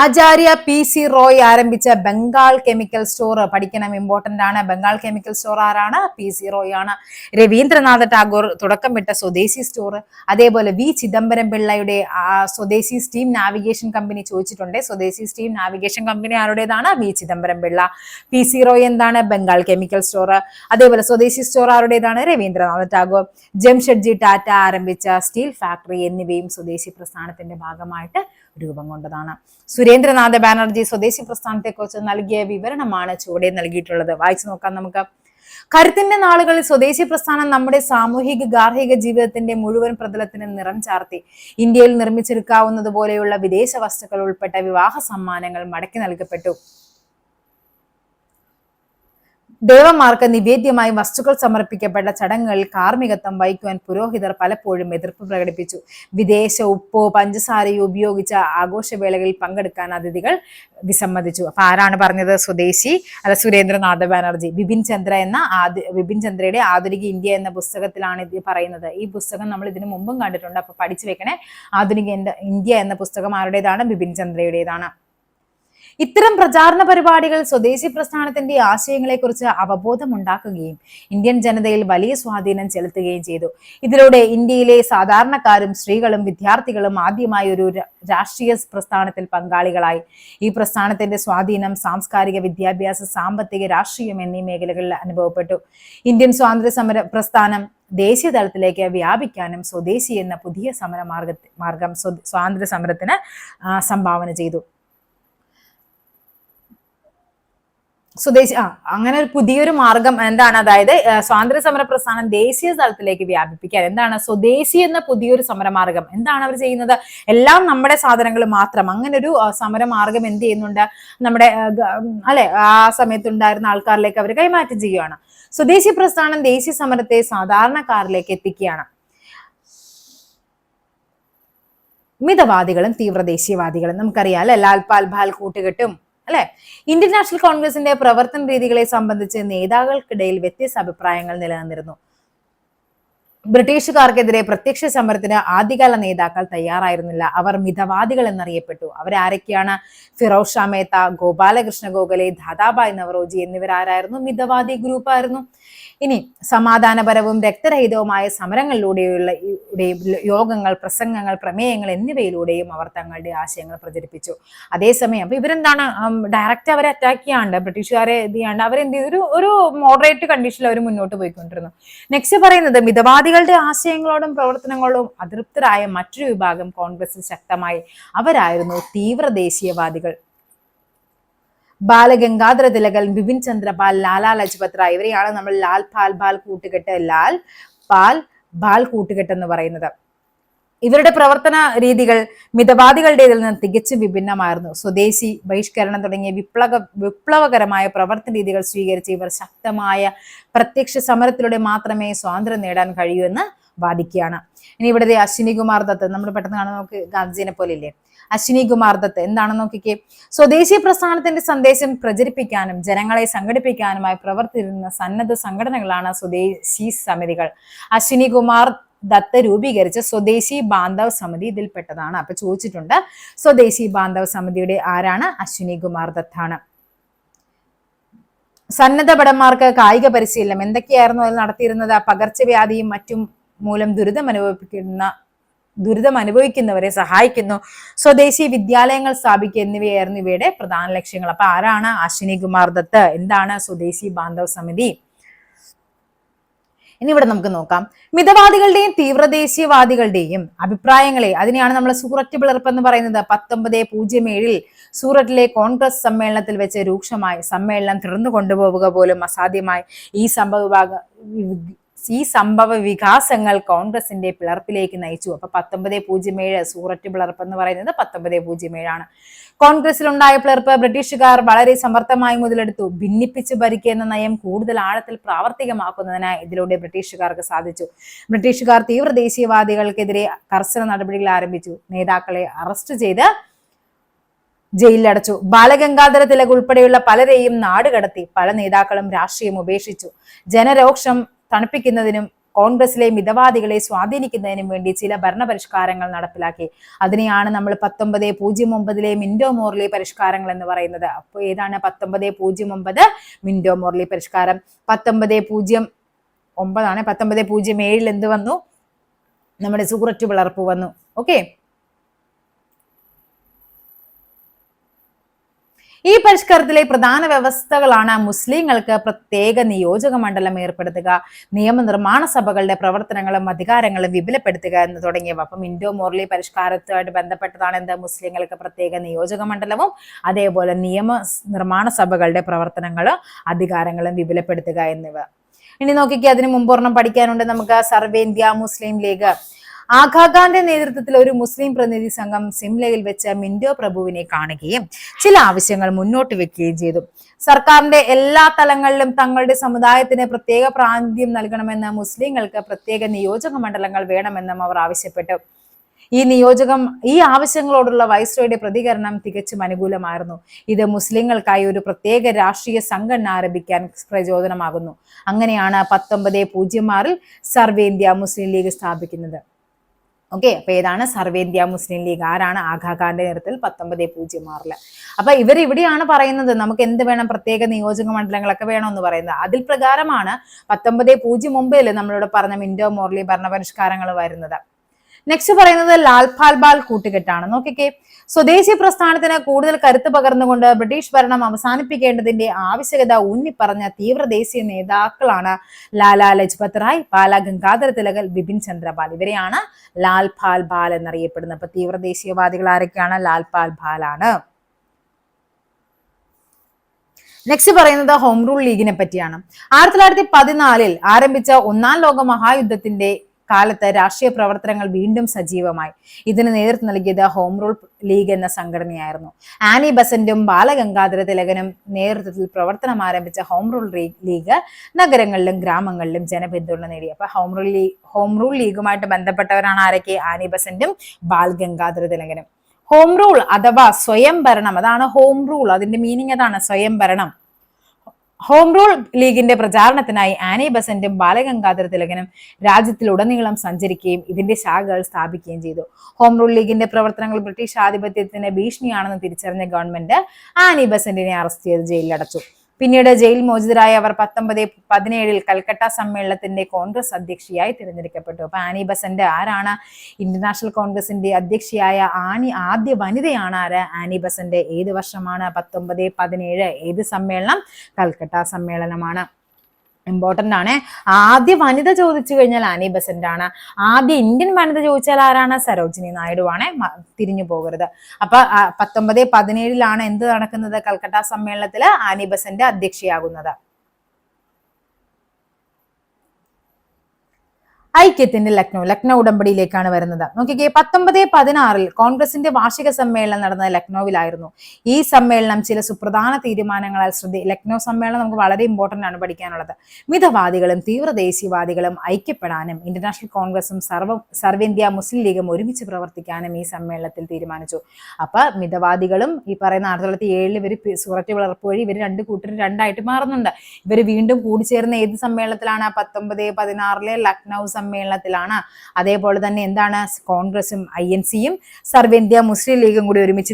ആചാര്യ PC റോയ് ആരംഭിച്ച ബംഗാൾ കെമിക്കൽ സ്റ്റോർ പഠിക്കണം, ഇമ്പോർട്ടന്റ് ആണ്. ബംഗാൾ കെമിക്കൽ സ്റ്റോർ ആരാണ്? PC റോയ് ആണ്. രവീന്ദ്രനാഥ ടാഗോർ തുടക്കമിട്ട സ്വദേശി സ്റ്റോർ, അതേപോലെ V ചിദംബരം പിള്ളയുടെ സ്വദേശി സ്റ്റീം നാവിഗേഷൻ കമ്പനി ചോദിച്ചിട്ടുണ്ട്. സ്വദേശി സ്റ്റീം നാവിഗേഷൻ കമ്പനി ആരുടേതാണ്? V ചിദംബരം പിള്ള. PC റോയ് എന്താണ്? Bengal chemical store. അതേപോലെ സ്വദേശി സ്റ്റോർ ആരുടേതാണ്? രവീന്ദ്രനാഥ ടാഗോർ. ജംഷഡ്ജി ടാറ്റ ആരംഭിച്ച സ്റ്റീൽ ഫാക്ടറി എന്നിവയും സ്വദേശി പ്രസ്ഥാനത്തിന്റെ ഭാഗമായിട്ട് രൂപം കൊണ്ടതാണ്. സുരേന്ദ്രനാഥ ബാനർജി സ്വദേശി പ്രസ്ഥാനത്തെക്കുറിച്ച് നൽകിയ വിവരണമാണ് ചുവടെ നൽകിയിട്ടുള്ളത്. വായിച്ചു നോക്കാം നമുക്ക്. കരുത്തിന്റെ നാളുകളിൽ സ്വദേശി പ്രസ്ഥാനം നമ്മുടെ സാമൂഹിക ഗാർഹിക ജീവിതത്തിന്റെ മുഴുവൻ പ്രതലത്തിന് നിറം ചാർത്തി. ഇന്ത്യയിൽ നിർമ്മിച്ചെടുക്കാവുന്നത് പോലെയുള്ള വിദേശ വസ്തുക്കൾ ഉൾപ്പെട്ട വിവാഹ സമ്മാനങ്ങൾ മടക്കി നൽകപ്പെട്ടു. ദേവന്മാർക്ക് നിവേദ്യമായി വസ്തുക്കൾ സമർപ്പിക്കപ്പെട്ട ചടങ്ങുകളിൽ കാർമ്മികത്വം വഹിക്കുവാൻ പുരോഹിതർ പലപ്പോഴും എതിർപ്പ് പ്രകടിപ്പിച്ചു. വിദേശ ഉപ്പോ പഞ്ചസാരയോ ഉപയോഗിച്ച ആഘോഷവേളകളിൽ പങ്കെടുക്കാൻ അതിഥികൾ വിസമ്മതിച്ചു. അപ്പൊ ആരാണ് പറഞ്ഞത്? സ്വദേശി സുരേന്ദ്രനാഥ് ബാനർജി. ബിപിൻ ചന്ദ്രയുടെ ആധുനിക ഇന്ത്യ എന്ന പുസ്തകത്തിലാണ് ഇത് പറയുന്നത്. ഈ പുസ്തകം നമ്മൾ ഇതിനു മുമ്പും കണ്ടിട്ടുണ്ട്, അപ്പൊ പഠിച്ചു വെക്കണേ. ആധുനിക ഇന്ത്യ എന്ന പുസ്തകം ആരുടേതാണ്? ബിപിൻ ചന്ദ്രയുടേതാണ്. ഇത്തരം പ്രചാരണ പരിപാടികൾ സ്വദേശി പ്രസ്ഥാനത്തിന്റെ ആശയങ്ങളെക്കുറിച്ച് അവബോധമുണ്ടാക്കുകയും ഇന്ത്യൻ ജനതയിൽ വലിയ സ്വാധീനം ചെലുത്തുകയും ചെയ്തു. ഇതിലൂടെ ഇന്ത്യയിലെ സാധാരണക്കാരും സ്ത്രീകളും വിദ്യാർത്ഥികളും ആദ്യമായി ഒരു രാഷ്ട്രീയ പ്രസ്ഥാനത്തിൽ പങ്കാളികളായി. ഈ പ്രസ്ഥാനത്തിന്റെ സ്വാധീനം സാംസ്കാരിക, വിദ്യാഭ്യാസ, സാമ്പത്തിക, രാഷ്ട്രീയം എന്നീ മേഖലകളിൽ അനുഭവപ്പെട്ടു. ഇന്ത്യൻ സ്വാതന്ത്ര്യ സമര പ്രസ്ഥാനം ദേശീയ തലത്തിലേക്ക് വ്യാപിക്കാനും സ്വദേശി എന്ന പുതിയ മാർഗം സ്വാതന്ത്ര്യ സമരത്തിന് സംഭാവന ചെയ്തു. അങ്ങനെ ഒരു പുതിയൊരു മാർഗം എന്താണ്? അതായത് സ്വാതന്ത്ര്യ സമര പ്രസ്ഥാനം ദേശീയ തലത്തിലേക്ക് വ്യാപിപ്പിക്കാൻ എന്താണ് സ്വദേശി എന്ന പുതിയൊരു സമരമാർഗം എന്താണ് അവർ ചെയ്യുന്നത്? എല്ലാം നമ്മുടെ സാധനങ്ങൾ മാത്രം, അങ്ങനെ ഒരു സമരമാർഗം എന്ത് ചെയ്യുന്നുണ്ട്? നമ്മുടെ ആ സമയത്തുണ്ടായിരുന്ന ആൾക്കാരിലേക്ക് അവർ കൈമാറ്റം ചെയ്യുകയാണ്. സ്വദേശി പ്രസ്ഥാനം ദേശീയ സമരത്തെ സാധാരണക്കാരിലേക്ക് എത്തിക്കുകയാണ്. മിതവാദികളും തീവ്രദേശീയവാദികളും നമുക്കറിയാം അല്ലെ, ലാൽപാൽ ഭാൽ കൂട്ടുകെട്ടും അല്ലെ. ഇന്ത്യൻ നാഷണൽ കോൺഗ്രസിന്റെ പ്രവർത്തന രീതികളെ സംബന്ധിച്ച് നേതാക്കൾക്കിടയിൽ വ്യത്യസ്ത അഭിപ്രായങ്ങൾ നിലനിന്നിരുന്നു. ബ്രിട്ടീഷുകാർക്കെതിരെ പ്രത്യക്ഷ സമരത്തിന് ആദ്യകാല നേതാക്കൾ തയ്യാറായിരുന്നില്ല. അവർ മിതവാദികൾ എന്നറിയപ്പെട്ടു. അവരാരൊക്കെയാണ്? ഫിറോസ് ഷാ മേത്ത, ഗോപാലകൃഷ്ണ ഗോഖലെ, ദാദാഭായ് നവറോജി എന്നിവരാരായിരുന്നു? മിതവാദി ഗ്രൂപ്പായിരുന്നു. ഇനി സമാധാനപരവും രക്തരഹിതവുമായ സമരങ്ങളിലൂടെയുള്ള യോഗങ്ങൾ, പ്രസംഗങ്ങൾ, പ്രമേയങ്ങൾ എന്നിവയിലൂടെയും അവർ തങ്ങളുടെ ആശയങ്ങൾ പ്രചരിപ്പിച്ചു. അതേസമയം അപ്പൊ ഇവരെന്താണ് ഡയറക്റ്റ് അവരെ അറ്റാക്ക് ചെയ്യാണ്ട് ബ്രിട്ടീഷുകാരെ ഇത് ചെയ്യാണ്ട് അവരെന്ത് ചെയ്തു? ഒരു മോഡറേറ്റ് കണ്ടീഷനിൽ അവർ മുന്നോട്ട് പോയിക്കൊണ്ടിരുന്നു. നെക്സ്റ്റ് പറയുന്നത് മിതവാദികളുടെ ആശയങ്ങളോടും പ്രവർത്തനങ്ങളോടും അതൃപ്തരായ മറ്റൊരു വിഭാഗം കോൺഗ്രസിൽ ശക്തമായി. അവരായിരുന്നു തീവ്ര ദേശീയവാദികൾ. ബാലഗംഗാധര തിലകൻ, ബിപിൻ ചന്ദ്രപാൽ, ലാലാ ലജ്പത് റായ് ഇവരെയാണ് നമ്മൾ ലാൽ പാൽ ബാൽ കൂട്ടുകെട്ട് എന്ന് പറയുന്നത്. ഇവരുടെ പ്രവർത്തന രീതികൾ മിതവാദികളുടേതിൽ നിന്ന് തികച്ചും വിഭിന്നമായിരുന്നു. സ്വദേശി ബഹിഷ്കരണം തുടങ്ങിയ വിപ്ലവകരമായ പ്രവർത്തന രീതികൾ സ്വീകരിച്ച് ഇവർ ശക്തമായ പ്രത്യക്ഷ സമരത്തിലൂടെ മാത്രമേ സ്വാതന്ത്ര്യം നേടാൻ കഴിയൂ എന്ന് വാദിക്കുകയാണ്. ഇനി ഇവിടുത്തെ അശ്വിനി കുമാർ ദത്ത്, നമ്മൾ പെട്ടെന്ന് കാണാൻ നമുക്ക് ഗാന്ധിജിനെ പോലെ ഇല്ലേ? അശ്വിനി കുമാർ ദത്ത് എന്താണെന്ന് നോക്കിക്കേ. സ്വദേശി പ്രസ്ഥാനത്തിന്റെ സന്ദേശം പ്രചരിപ്പിക്കാനും ജനങ്ങളെ സംഘടിപ്പിക്കാനുമായി പ്രവർത്തിക്കുന്ന സന്നദ്ധ സംഘടനകളാണ് സ്വദേശി സമിതികൾ. അശ്വിനി കുമാർ ദത്ത് രൂപീകരിച്ച സ്വദേശി ബാന്ധവ് സമിതി ഇതിൽപ്പെട്ടതാണ്. അപ്പൊ ചോദിച്ചിട്ടുണ്ട്, സ്വദേശി ബാന്ധവ് സമിതിയുടെ ആരാണ്? അശ്വിനി കുമാർ ദത്താണ്. സന്നദ്ധ ഭടന്മാർക്ക് കായിക പരിശീലനം എന്തൊക്കെയായിരുന്നു അതിൽ നടത്തിയിരുന്നത്? പകർച്ചവ്യാധിയും മറ്റും മൂലം ദുരിതം അനുഭവിക്കുന്നവരെ സഹായിക്കുന്നു, സ്വദേശി വിദ്യാലയങ്ങൾ സ്ഥാപിക്കുക എന്നിവയായിരുന്നു ഇവയുടെ പ്രധാന ലക്ഷ്യങ്ങൾ. അപ്പൊ ആരാണ്? അശ്വിനി കുമാർ ദത്ത്. എന്താണ് സ്വദേശി ബാന്ധവ് സമിതി? ഇനി ഇവിടെ നമുക്ക് നോക്കാം, മിതവാദികളുടെയും തീവ്രദേശീയവാദികളുടെയും അഭിപ്രായങ്ങളെ, അതിനെയാണ് നമ്മൾ സൂററ്റ് പിളർപ്പ് എന്ന് പറയുന്നത്. 1907 സൂററ്റിലെ കോൺഗ്രസ് സമ്മേളനത്തിൽ വെച്ച് രൂക്ഷമായി. സമ്മേളനം തുടർന്നു കൊണ്ടുപോവുക പോലും അസാധ്യമായി. ഈ സംഭവ വികാസങ്ങൾ കോൺഗ്രസിന്റെ പിളർപ്പിലേക്ക് നയിച്ചു. അപ്പൊ 1907 സൂററ്റ് പിളർപ്പ് എന്ന് പറയുന്നത് 1907 കോൺഗ്രസിലുണ്ടായ പിളർപ്പ് ബ്രിട്ടീഷുകാർ വളരെ സമർത്ഥമായി മുതലെടുത്തു. ഭിന്നിപ്പിച്ച് ഭരിക്കുക എന്ന നയം കൂടുതൽ ആഴത്തിൽ പ്രാവർത്തികമാക്കുന്നതിനായി ഇതിലൂടെ ബ്രിട്ടീഷുകാർക്ക് സാധിച്ചു. ബ്രിട്ടീഷുകാർ തീവ്ര ദേശീയവാദികൾക്കെതിരെ കർശന നടപടികൾ ആരംഭിച്ചു. നേതാക്കളെ അറസ്റ്റ് ചെയ്ത് ജയിലിലടച്ചു. ബാലഗംഗാധര തിലക് ഉൾപ്പെടെയുള്ള പലരെയും നാടുകടത്തി. പല നേതാക്കളും രാഷ്ട്രീയം ഉപേക്ഷിച്ചു. ജനരോക്ഷം തണുപ്പിക്കുന്നതിനും കോൺഗ്രസിലെ മിതവാദികളെ സ്വാധീനിക്കുന്നതിനും വേണ്ടി ചില ഭരണപരിഷ്കാരങ്ങൾ നടപ്പിലാക്കി. അതിനെയാണ് നമ്മൾ 1909 മിന്റോ മോർലി പരിഷ്കാരങ്ങൾ എന്ന് പറയുന്നത്. അപ്പോൾ ഏതാണ് 1909 മിന്റോ മോർലി പരിഷ്കാരം? 1909 ആണ്. 1907 എന്ത് വന്നു? നമ്മുടെ സൂററ്റ് പിളർപ്പ് വന്നു. ഓക്കെ, ഈ പരിഷ്കാരത്തിലെ പ്രധാന വ്യവസ്ഥകളാണ് മുസ്ലിങ്ങൾക്ക് പ്രത്യേക നിയോജക മണ്ഡലം ഏർപ്പെടുത്തുക, നിയമനിർമ്മാണ സഭകളുടെ പ്രവർത്തനങ്ങളും അധികാരങ്ങളും വിപുലപ്പെടുത്തുക എന്ന് തുടങ്ങിയവ. അപ്പം മിന്റോ മോർലി പരിഷ്കാരത്തുമായിട്ട് ബന്ധപ്പെട്ടതാണ് എന്ത്? മുസ്ലിങ്ങൾക്ക് പ്രത്യേക നിയോജക മണ്ഡലവും അതേപോലെ നിയമനിർമ്മാണ സഭകളുടെ പ്രവർത്തനങ്ങളും അധികാരങ്ങളും വിപുലപ്പെടുത്തുക എന്നിവ. ഇനി നോക്കിക്കേ, അതിന് മുമ്പൊരെണ്ണം പഠിക്കാനുണ്ട് നമുക്ക്. സർവേന്ത്യ മുസ്ലിം ലീഗ്. ആഘാഖാന്റെ നേതൃത്വത്തിൽ ഒരു മുസ്ലിം പ്രതിനിധി സംഘം സിംലയിൽ വെച്ച് മിന്റോ പ്രഭുവിനെ കാണുകയും ചില ആവശ്യങ്ങൾ മുന്നോട്ട് വെക്കുകയും ചെയ്തു. സർക്കാരിന്റെ എല്ലാ തലങ്ങളിലും തങ്ങളുടെ സമുദായത്തിന് പ്രത്യേക പ്രാതിനിധ്യം നൽകണമെന്ന്, മുസ്ലിങ്ങൾക്ക് പ്രത്യേക നിയോജക മണ്ഡലങ്ങൾ വേണമെന്നും അവർ ആവശ്യപ്പെട്ടു. ഈ ആവശ്യങ്ങളോടുള്ള വൈസ്രോയുടെ പ്രതികരണം തികച്ചും അനുകൂലമായിരുന്നു. ഇത് മുസ്ലിങ്ങൾക്കായി ഒരു പ്രത്യേക രാഷ്ട്രീയ സംഘടന ആരംഭിക്കാൻ പ്രചോദനമാകുന്നു. അങ്ങനെയാണ് 1906 സർവേന്ത്യ മുസ്ലിം ലീഗ് സ്ഥാപിക്കുന്നത്. ഓക്കെ, അപ്പൊ ഏതാണ് സർവേന്ത്യ മുസ്ലിം ലീഗ്? ആരാണ്? ആഘാഖാന്റെ നേതൃത്വത്തിൽ 1906. അപ്പൊ ഇവിടെയാണ് പറയുന്നത് നമുക്ക് എന്ത് വേണം, പ്രത്യേക നിയോജക മണ്ഡലങ്ങളൊക്കെ വേണമെന്ന് പറയുന്നത്. അതിൽ പ്രകാരമാണ് 1909 നമ്മളോട് പറഞ്ഞ മിന്റോ മോർലി ഭരണപരിഷ്കാരങ്ങൾ വരുന്നത്. നെക്സ്റ്റ് പറയുന്നത് ലാൽ പാൽ ബാൽ കൂട്ടുകെട്ടാണ്. നോക്കിക്കേ, സ്വദേശി പ്രസ്ഥാനത്തിന് കൂടുതൽ കരുത്ത് പകർന്നുകൊണ്ട് ബ്രിട്ടീഷ് ഭരണം അവസാനിപ്പിക്കേണ്ടതിന്റെ ആവശ്യകത ഊന്നിപ്പറഞ്ഞ തീവ്ര ദേശീയ നേതാക്കളാണ് ലാലാ ലജ്പത് റായ്, ബാല ഗംഗാധര തിലകൻ, ബിപിൻ ചന്ദ്രപാൽ. ഇവരെയാണ് ലാൽ പാൽ ബാൽ എന്നറിയപ്പെടുന്നത്. അപ്പൊ തീവ്ര ദേശീയവാദികൾ ആരൊക്കെയാണ്? ലാൽ പാൽ ബാൽ ആണ്. നെക്സ്റ്റ് പറയുന്നത് ഹോം റൂൾ ലീഗിനെ പറ്റിയാണ്. 1914 ആരംഭിച്ച ഒന്നാം ലോക മഹായുദ്ധത്തിന്റെ കാലത്ത് രാഷ്ട്രീയ പ്രവർത്തനങ്ങൾ വീണ്ടും സജീവമായി. ഇതിന് നേതൃത്വം നൽകിയത് ഹോം റൂൾ ലീഗ് എന്ന സംഘടനയായിരുന്നു. ആനി ബസന്റും ബാലഗംഗാധര തിലകനും നേതൃത്വത്തിൽ പ്രവർത്തനം ആരംഭിച്ച ഹോം റൂൾ ലീഗ് നഗരങ്ങളിലും ഗ്രാമങ്ങളിലും ജനപിന്തുണ നേടി. അപ്പൊ ഹോം റൂൾ ലീഗുമായിട്ട് ബന്ധപ്പെട്ടവരാണ് ആരൊക്കെ? ആനി ബസന്റും ബാൽ ഗംഗാധര തിലകനും. ഹോം റൂൾ അഥവാ സ്വയം ഭരണം, അതാണ് ഹോം റൂൾ. അതിന്റെ മീനിങ് അതാണ്, സ്വയം ഭരണം. ഹോം റൂൾ ലീഗിന്റെ പ്രചാരണത്തിനായി ആനി ബസന്റും ബാലഗംഗാധര തിലകനും രാജ്യത്തിലുടനീളം സഞ്ചരിക്കുകയും ഇതിന്റെ ശാഖകൾ സ്ഥാപിക്കുകയും ചെയ്തു. ഹോം റൂൾ ലീഗിന്റെ പ്രവർത്തനങ്ങൾ ബ്രിട്ടീഷ് ആധിപത്യത്തിന് ഭീഷണിയാണെന്ന് തിരിച്ചറിഞ്ഞ ഗവൺമെന്റ് ആനി ബസന്റിനെ അറസ്റ്റ് ചെയ്ത് ജയിലിലടച്ചു. പിന്നീട് ജയിൽ മോചിതരായ അവർ 1917 കൽക്കട്ട സമ്മേളനത്തിന്റെ കോൺഗ്രസ് അധ്യക്ഷയായി തിരഞ്ഞെടുക്കപ്പെട്ടു. അപ്പൊ ആനി ബസന്റ് ആരാണ്? ഇന്റർനാഷണൽ കോൺഗ്രസിന്റെ അധ്യക്ഷയായ ആദ്യ വനിതയാണ് ആര്? Annie Besant. ഏത് വർഷമാണ്? 1917. ഏത് സമ്മേളനം? കൽക്കട്ട സമ്മേളനമാണ്. ഇമ്പോർട്ടന്റ് ആണ്. ആദ്യ വനിത ചോദിച്ചു കഴിഞ്ഞാൽ ആനി ബസന്റ് ആണ്. ആദ്യ ഇന്ത്യൻ വനിത ചോദിച്ചാൽ ആരാണ്? സരോജിനി നായിഡു ആണ്. തിരിഞ്ഞു പോകരുത്. അപ്പൊ 1917 എന്ത് നടക്കുന്നത്? കൽക്കട്ട സമ്മേളനത്തില് ആനി ബസന്റ് അധ്യക്ഷയാകുന്നത്. ഐക്യത്തിന്റെ ലക്നൗ ഉടമ്പടിയിലേക്കാണ് വരുന്നത്. നോക്കിക്കേ, 1916 കോൺഗ്രസിന്റെ വാർഷിക സമ്മേളനം നടന്നത് ലക്നൌവിലായിരുന്നു. ഈ സമ്മേളനം ചില സുപ്രധാന തീരുമാനങ്ങളാൽ ലക്നൗ സമ്മേളനം നമുക്ക് വളരെ ഇമ്പോർട്ടന്റ് ആണ് പഠിക്കാനുള്ളത്. മിതവാദികളും തീവ്ര ദേശീയവാദികളും ഐക്യപ്പെടാനും ഇന്റർനാഷണൽ കോൺഗ്രസും സർവേന്ത്യ മുസ്ലിം ലീഗും ഒരുമിച്ച് പ്രവർത്തിക്കാനും ഈ സമ്മേളനത്തിൽ തീരുമാനിച്ചു. അപ്പൊ മിതവാദികളും ഈ പറയുന്ന 1907 ഇവർ സൂററ്റ് വളർപ്പ് വഴി ഇവർ രണ്ട് കൂട്ടരും രണ്ടായിട്ട് മാറുന്നുണ്ട്. ഇവർ വീണ്ടും കൂടിച്ചേർന്ന ഏത് സമ്മേളനത്തിലാണ്? 1916 ലക്നൗ സമ്മേളനത്തിലാണ്. അതേപോലെ തന്നെ എന്താണ്? കോൺഗ്രസും INCയും സർവേന്ത്യ മുസ്ലിം ലീഗും കൂടി ഒരുമിച്ച്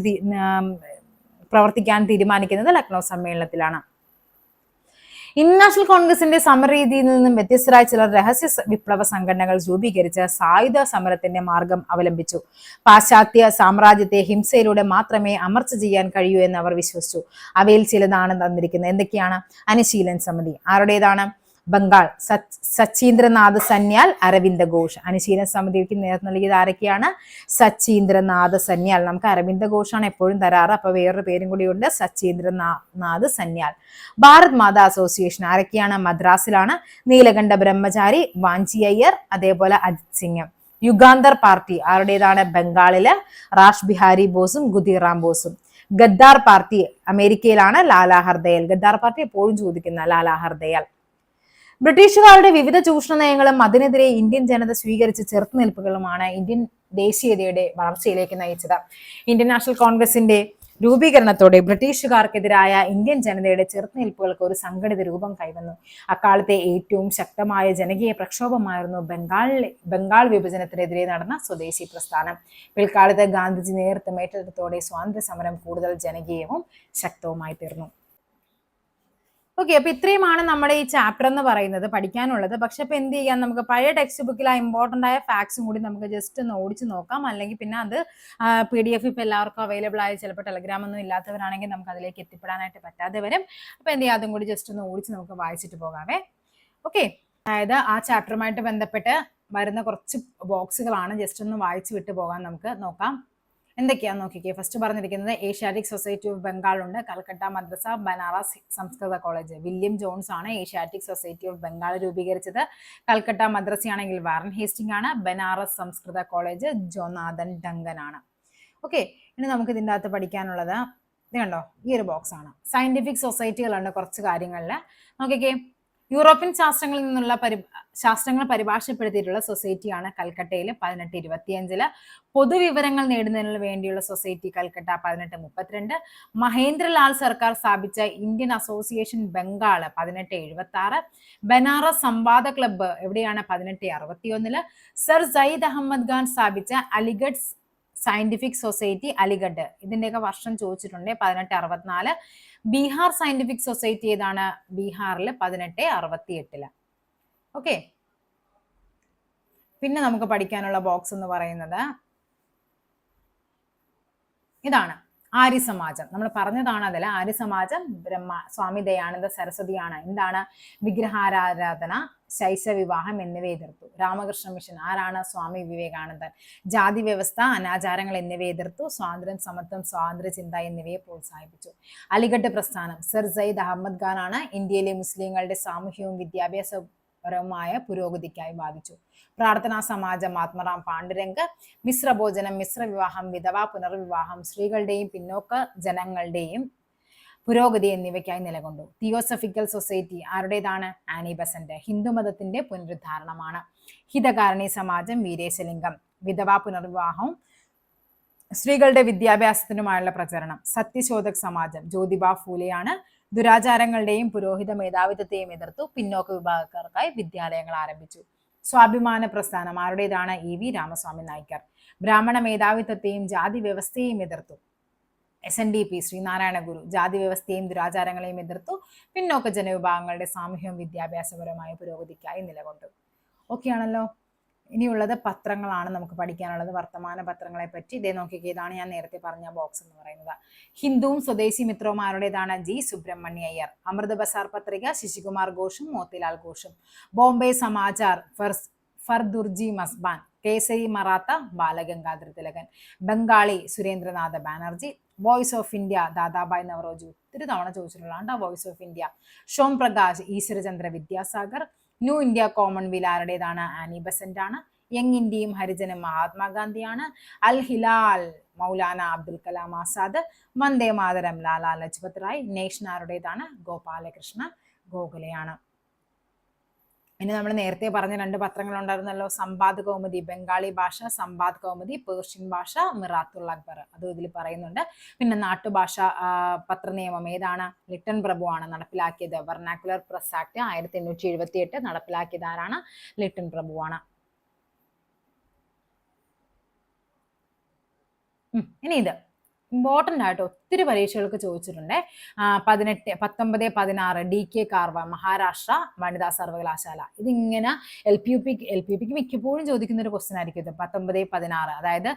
പ്രവർത്തിക്കാൻ തീരുമാനിക്കുന്നത് ലക്നൗ സമ്മേളനത്തിലാണ്. ഇന്റർനാഷണൽ കോൺഗ്രസിന്റെ സമരരീതിയിൽ നിന്നും വ്യത്യസ്തരായ ചില രഹസ്യ വിപ്ലവ സംഘടനകൾ രൂപീകരിച്ച് സായുധ സമരത്തിന്റെ മാർഗം അവലംബിച്ചു. പാശ്ചാത്യ സാമ്രാജ്യത്തെ ഹിംസയിലൂടെ മാത്രമേ അമർച്ച ചെയ്യാൻ കഴിയൂ എന്ന് അവർ വിശ്വസിച്ചു. അവയിൽ ചിലതാണ് തന്നിരിക്കുന്നത്. എന്തൊക്കെയാണ്? അനുശീലൻ സമിതി. ആരുടേതാണ്? ബംഗാൾ സച്ചീന്ദ്രനാഥ് സന്യാൽ, അരവിന്ദ ഘോഷ്. അനുശീലന സമിതിക്ക് നേതൃത്വം നൽകിയത് ആരൊക്കെയാണ്? സച്ചീന്ദ്രനാഥ് സന്യാൽ. നമുക്ക് അരവിന്ദ ഘോഷാണ് എപ്പോഴും തരാറ്. അപ്പൊ വേറൊരു പേരും കൂടിയുണ്ട്, സച്ചീന്ദ്രനാഥ് സന്യാൽ. ഭാരത് മാതാ അസോസിയേഷൻ ആരൊക്കെയാണ്? മദ്രാസിലാണ്. നീലകണ്ഠ ബ്രഹ്മചാരി, വാഞ്ചി അയ്യർ, അതേപോലെ അജിത് സിംഗ്. യുഗാന്തർ പാർട്ടി ആരുടേതാണ്? ബംഗാളില് റാഷ് ബിഹാരി ബോസും ഖുദീറാം ബോസും. ഗദ്ദാർ പാർട്ടി അമേരിക്കയിലാണ്, ലാലാ ഹർദയാൽ. ഗദ്ദാർ പാർട്ടി എപ്പോഴും ചോദിക്കുന്ന ലാലാ ഹർദയാൽ. ബ്രിട്ടീഷുകാരുടെ വിവിധ ചൂഷണ നയങ്ങളും അതിനെതിരെ ഇന്ത്യൻ ജനത സ്വീകരിച്ച ചെറുത്തുനിൽപ്പുകളുമാണ് ഇന്ത്യൻ ദേശീയതയുടെ വളർച്ചയിലേക്ക് നയിച്ചത്. ഇന്ത്യൻ നാഷണൽ കോൺഗ്രസിന്റെ രൂപീകരണത്തോടെ ബ്രിട്ടീഷുകാർക്കെതിരായ ഇന്ത്യൻ ജനതയുടെ ചെറുത്തുനിൽപ്പുകൾക്ക് ഒരു സംഘടിത രൂപം കൈവന്നു. അക്കാലത്തെ ഏറ്റവും ശക്തമായ ജനകീയ പ്രക്ഷോഭമായിരുന്നു ബംഗാൾ വിഭജനത്തിനെതിരെ നടന്ന സ്വദേശി പ്രസ്ഥാനം. പിൽക്കാലത്ത് ഗാന്ധിജി നേതൃത്വം ഏറ്റെടുത്തോടെ സ്വാതന്ത്ര്യ സമരം കൂടുതൽ ജനകീയവും ശക്തവുമായി തീർന്നു. ഓക്കെ, അപ്പൊ ഇത്രയുമാണ് നമ്മുടെ ഈ ചാപ്റ്റർ എന്ന് പറയുന്നത് പഠിക്കാനുള്ളത്. പക്ഷെ ഇപ്പൊ എന്ത് ചെയ്യാം, നമുക്ക് പഴയ ടെക്സ്റ്റ് ബുക്കിൽ ആ ഇമ്പോർട്ടന്റ് ആയ ഫാക്ട്സും കൂടി നമുക്ക് ജസ്റ്റ് ഒന്ന് ഓടിച്ച് നോക്കാം. അല്ലെങ്കിൽ പിന്നെ അത് PDF ഇപ്പൊ എല്ലാവർക്കും അവൈലബിൾ ആയി. ചിലപ്പോൾ ടെലഗ്രാം ഒന്നും ഇല്ലാത്തവരാണെങ്കിൽ നമുക്ക് അതിലേക്ക് എത്തിപ്പെടാനായിട്ട് പറ്റാതെ വരും. അപ്പൊ എന്ത് ചെയ്യാം, അതും കൂടി ജസ്റ്റ് ഒന്ന് ഓടിച്ച് നമുക്ക് വായിച്ചിട്ട് പോകാമേ. ഓക്കെ, അതായത് ആ ചാപ്റ്ററുമായിട്ട് ബന്ധപ്പെട്ട് വരുന്ന കുറച്ച് ബോക്സുകളാണ്. ജസ്റ്റ് ഒന്ന് വായിച്ചു വിട്ടു പോകാൻ നമുക്ക് നോക്കാം. എന്തൊക്കെയാന്ന് നോക്കിക്കേ. ഫസ്റ്റ് പറഞ്ഞിരിക്കുന്നത് ഏഷ്യാറ്റിക് സൊസൈറ്റി ഓഫ് ബംഗാൾ ഉണ്ട്, കൽക്കട്ട മദ്രസ, ബനാറസ് സംസ്കൃത കോളേജ്. വില്യം ജോൺസ് ആണ് ഏഷ്യാറ്റിക് സൊസൈറ്റി ഓഫ് ബംഗാൾ രൂപീകരിച്ചത്. കൽക്കട്ട മദ്രസയാണെങ്കിൽ വാറൻ ഹേസ്റ്റിംഗ് ആണ്. ബനാറസ് സംസ്കൃത കോളേജ് ജോനാഥൻ ഡങ്കൻ ആണ്. ഓക്കെ, ഇനി നമുക്ക് ഇതിൻ്റെ അകത്ത് പഠിക്കാനുള്ളത് ഇത് കണ്ടോ, ഈ ഒരു ബോക്സ് ആണ്. സയന്റിഫിക് സൊസൈറ്റികളുണ്ട് കുറച്ച് കാര്യങ്ങളിൽ. നോക്കിക്കേ, യൂറോപ്യൻ ശാസ്ത്രങ്ങൾ പരിഭാഷപ്പെടുത്തിയിട്ടുള്ള സൊസൈറ്റിയാണ് കൽക്കട്ടയിൽ 1825. പൊതുവിവരങ്ങൾ നേടുന്നതിന് വേണ്ടിയുള്ള സൊസൈറ്റി കൽക്കട്ട 1832. മഹേന്ദ്രലാൽ സർക്കാർ സ്ഥാപിച്ച ഇന്ത്യൻ അസോസിയേഷൻ ബംഗാൾ 1876. ബനാറസ് സംവാദ ക്ലബ്ബ് എവിടെയാണ്? 1861. സർ സയ്യിദ് അഹമ്മദ് ഖാൻ സ്ഥാപിച്ച അലിഗഡ് സയന്റിഫിക് സൊസൈറ്റി അലിഗഡ്, ഇതിന്റെയൊക്കെ വർഷം ചോദിച്ചിട്ടുണ്ട്. 1864. ബീഹാർ സയന്റിഫിക് സൊസൈറ്റി ഏതാണ്? ബീഹാറിൽ 1868. ഓക്കെ, പിന്നെ നമുക്ക് പഠിക്കാനുള്ള ബോക്സ് എന്ന് പറയുന്നത് ഇതാണ്, ആര്യസമാജം. നമ്മൾ പറഞ്ഞതാണ് അതിൽ ആര്യസമാജം സ്വാമി ദയാനന്ദ സരസ്വതിയാണ് എന്താണ്? വിഗ്രഹാരാധന, ശൈശവിവാഹം എന്നിവ എതിർത്തു. രാമകൃഷ്ണ മിഷൻ ആരാണ്? സ്വാമി വിവേകാനന്ദൻ. ജാതി വ്യവസ്ഥ, അനാചാരങ്ങൾ എന്നിവ എതിർത്തു. സ്വാതന്ത്ര്യം, സമത്വം, സ്വാതന്ത്ര്യ ചിന്ത എന്നിവയെ പ്രോത്സാഹിപ്പിച്ചു. അലിഗഡ് പ്രസ്ഥാനം സർ സയ്യിദ് അഹമ്മദ് ഖാൻ ആണ് ഇന്ത്യയിലെ മുസ്ലിങ്ങളുടെ സാമൂഹ്യവും വിദ്യാഭ്യാസപരമായ പുരോഗതിക്കായി വാദിച്ചു. പ്രാർത്ഥനാ സമാജം ആത്മറാം പാണ്ഡുരംഗ്. മിശ്രഭോജനം, മിശ്രവിവാഹം, വിധവാ പുനർവിവാഹം, സ്ത്രീകളുടെയും പിന്നോക്ക ജനങ്ങളുടെയും പുരോഗതി എന്നിവയ്ക്കായി നിലകൊണ്ടു. തിയോസഫിക്കൽ സൊസൈറ്റി ആരുടേതാണ്? Annie Besant. ഹിന്ദുമതത്തിന്റെ പുനരുദ്ധാരണമാണ്. ഹിതകാരണി സമാജം വീരേശലിംഗം. വിധവാ പുനർവിവാഹവും സ്ത്രീകളുടെ വിദ്യാഭ്യാസത്തിനുമായുള്ള പ്രചരണം. സത്യശോധക് സമാജം ജ്യോതിബ ഫൂലെയാണ്. ദുരാചാരങ്ങളുടെയും പുരോഹിത മേധാവിത്വത്തെയും എതിർത്തു. പിന്നോക്ക വിഭാഗക്കാർക്കായി വിദ്യാലയങ്ങൾ ആരംഭിച്ചു. സ്വാഭിമാന പ്രസ്ഥാനം ആരുടേതാണ്? EV രാമസ്വാമി നായ്ക്കർ. ബ്രാഹ്മണ മേധാവിത്വത്തെയും ജാതി വ്യവസ്ഥയെയും എതിർത്തു. SNDP ശ്രീനാരായണ ഗുരു. ജാതി വ്യവസ്ഥയെയും ദുരാചാരങ്ങളെയും എതിർത്തു. പിന്നോക്ക ജനവിഭാഗങ്ങളുടെ സാമൂഹ്യവും വിദ്യാഭ്യാസപരമായ പുരോഗതിക്കായി നിലകൊണ്ടു. ഓക്കെ ആണല്ലോ. ഇനിയുള്ളത് പത്രങ്ങളാണ് നമുക്ക് പഠിക്കാനുള്ളത്, വർത്തമാന പത്രങ്ങളെ പറ്റി. ഇതേ നോക്കിക്കേ, ഇതാണ് ഞാൻ നേരത്തെ പറഞ്ഞ ബോക്സ് എന്ന് പറയുന്നത്. ഹിന്ദുവും സ്വദേശി മിത്രവുമാരുടേതാണ്? G സുബ്രഹ്മണ്യ അയ്യർ. അമൃത് ബസാർ പത്രിക ശശികുമാർ ഘോഷും മോത്തിലാൽ ഘോഷും. ബോംബെ സമാചാർ ഫർദുർജി മസ്ബാൻ. കേസരി മറാത്ത ബാലഗംഗാധര തിലകൻ. Bengalee Surendranath Banerjee. Voice of India Dadabhai Naoroji. ഒത്തിരി തവണ ചോദിച്ചിട്ടുള്ളതാണ് voice of India. Som Prakash Ishwarchandra Vidyasagar. New India commonwealth ആരുടേതാണ്? ആനി ബസന്റ് ആണ്. യങ് ഇന്ത്യയും ഹരിജനും മഹാത്മാഗാന്ധിയാണ്. അൽ ഹിലാൽ മൗലാന അബ്ദുൽ കലാം ആസാദ്. വന്ദേ മാതരം ലാലാ ലജ്പത് റായ്. നേഷൻ ആരുടേതാണ്? ഗോപാലകൃഷ്ണ ഗോഖലെയാണ്. ഇനി നമ്മൾ നേരത്തെ പറഞ്ഞ 2 പത്രങ്ങൾ ഉണ്ടായിരുന്നല്ലോ, സമ്പാദ് കൗമുദി ബംഗാളി ഭാഷ, സമ്പാദ് കൗമുദി പേർഷ്യൻ ഭാഷ, മിറാത്തുൽ അക്ബർ അതും ഇതിൽ പറയുന്നുണ്ട്. പിന്നെ നാട്ടുഭാഷ പത്രനിയമം ഏതാണ്? ലിട്ടൺ പ്രഭു ആണ് നടപ്പിലാക്കിയത്. വെർനാക്കുലർ പ്രസ് ആക്ട് 1878 നടപ്പിലാക്കിയത് ആരാണ്? ലിട്ടൺ പ്രഭുവാണ്. ഇനി ഇത് ഇമ്പോർട്ടൻ്റ് ആയിട്ട് ഒത്തിരി പരീക്ഷകൾക്ക് ചോദിച്ചിട്ടുണ്ട്. 19, 16 DK കാർവ മഹാരാഷ്ട്ര വനിതാ സർവകലാശാല. ഇതിങ്ങനെ എൽ പി ക്ക് മിക്കപ്പോഴും ചോദിക്കുന്ന ഒരു ക്വസ്റ്റ്യൻ ആയിരിക്കും ഇത്. 19, 16 അതായത്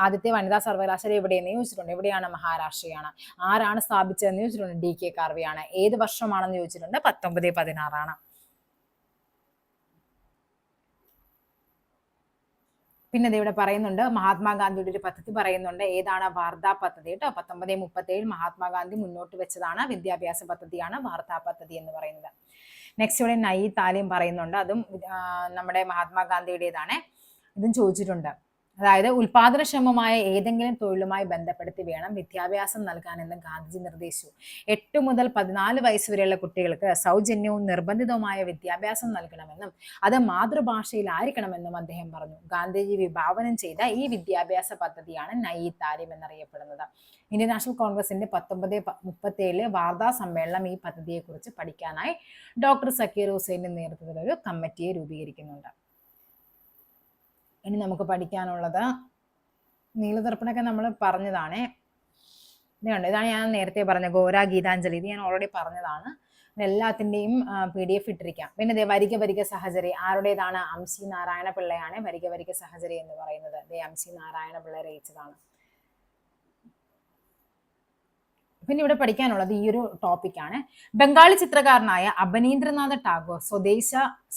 ആദ്യത്തെ വനിതാ സർവകലാശാല എവിടെയെന്ന് ചോദിച്ചിട്ടുണ്ട്. എവിടെയാണ്? മഹാരാഷ്ട്രയാണ്. ആരാണ് സ്ഥാപിച്ചതെന്ന് ചോദിച്ചിട്ടുണ്ട്? DK കാർവയാണ്. ഏത് വർഷമാണെന്ന് ചോദിച്ചിട്ടുണ്ട്? 19, 16 ആണ്. പിന്നെ ഇവിടെ പറയുന്നുണ്ട് മഹാത്മാഗാന്ധിയുടെ ഒരു പദ്ധതി പറയുന്നുണ്ട്. ഏതാണ്? വാർത്താ പദ്ധതി കേട്ടോ. 1937 മഹാത്മാഗാന്ധി മുന്നോട്ട് വെച്ചതാണ്. വിദ്യാഭ്യാസ പദ്ധതിയാണ് വാർത്താ പദ്ധതി എന്ന് പറയുന്നത്. നെക്സ്റ്റ് ഇവിടെ നയി താലിം പറയുന്നുണ്ട്. അതും നമ്മുടെ മഹാത്മാഗാന്ധിയുടേതാണ്. ഇതും ചോദിച്ചിട്ടുണ്ട്. അതായത് ഉൽപാദനക്ഷമമായ ഏതെങ്കിലും തൊഴിലുമായി ബന്ധപ്പെടുത്തി വേണം വിദ്യാഭ്യാസം നൽകാനെന്ന് ഗാന്ധിജി നിർദ്ദേശിച്ചു. 8 മുതൽ 14 വയസ്സ് വരെയുള്ള കുട്ടികൾക്ക് സൗജന്യവും നിർബന്ധിതവുമായ വിദ്യാഭ്യാസം നൽകണമെന്നും അത് മാതൃഭാഷയിലായിരിക്കണമെന്നും അദ്ദേഹം പറഞ്ഞു. ഗാന്ധിജി വിഭാവനം ചെയ്ത ഈ വിദ്യാഭ്യാസ പദ്ധതിയാണ് നയി താലിം എന്നറിയപ്പെടുന്നത്. ഇന്ത്യൻ നാഷണൽ കോൺഗ്രസിന്റെ 1937 വാർത്താ സമ്മേളനം ഈ പദ്ധതിയെക്കുറിച്ച് പഠിക്കാനായി ഡോക്ടർ സക്കീർ ഹുസൈന്റെ നേതൃത്വത്തിൽ ഒരു കമ്മിറ്റിയെ രൂപീകരിക്കുന്നുണ്ട്. ഇനി നമുക്ക് പഠിക്കാനുള്ളത് നീലദർപ്പണൊക്കെ നമ്മൾ പറഞ്ഞതാണ്. ഇതാണ് ഞാൻ നേരത്തെ പറഞ്ഞ ഗോര ഗീതാഞ്ജലി. ഇത് ഞാൻ ഓൾറെഡി പറഞ്ഞതാണ്. എല്ലാത്തിൻ്റെയും PDF ഇട്ടിരിക്കാം. പിന്നെ വരിക സഹചരി ആരുടേതാണ്? അംസി നാരായണ പിള്ളയാണ് വരിക സഹചരി എന്ന് പറയുന്നത്. അംസി നാരായണ പിള്ള രചിച്ചതാണ്. പിന്നെ ഇവിടെ പഠിക്കാനുള്ളത് ഈ ഒരു ടോപ്പിക്കാണ്. ബംഗാളി ചിത്രകാരനായ അബനീന്ദ്രനാഥ് ടാഗോർ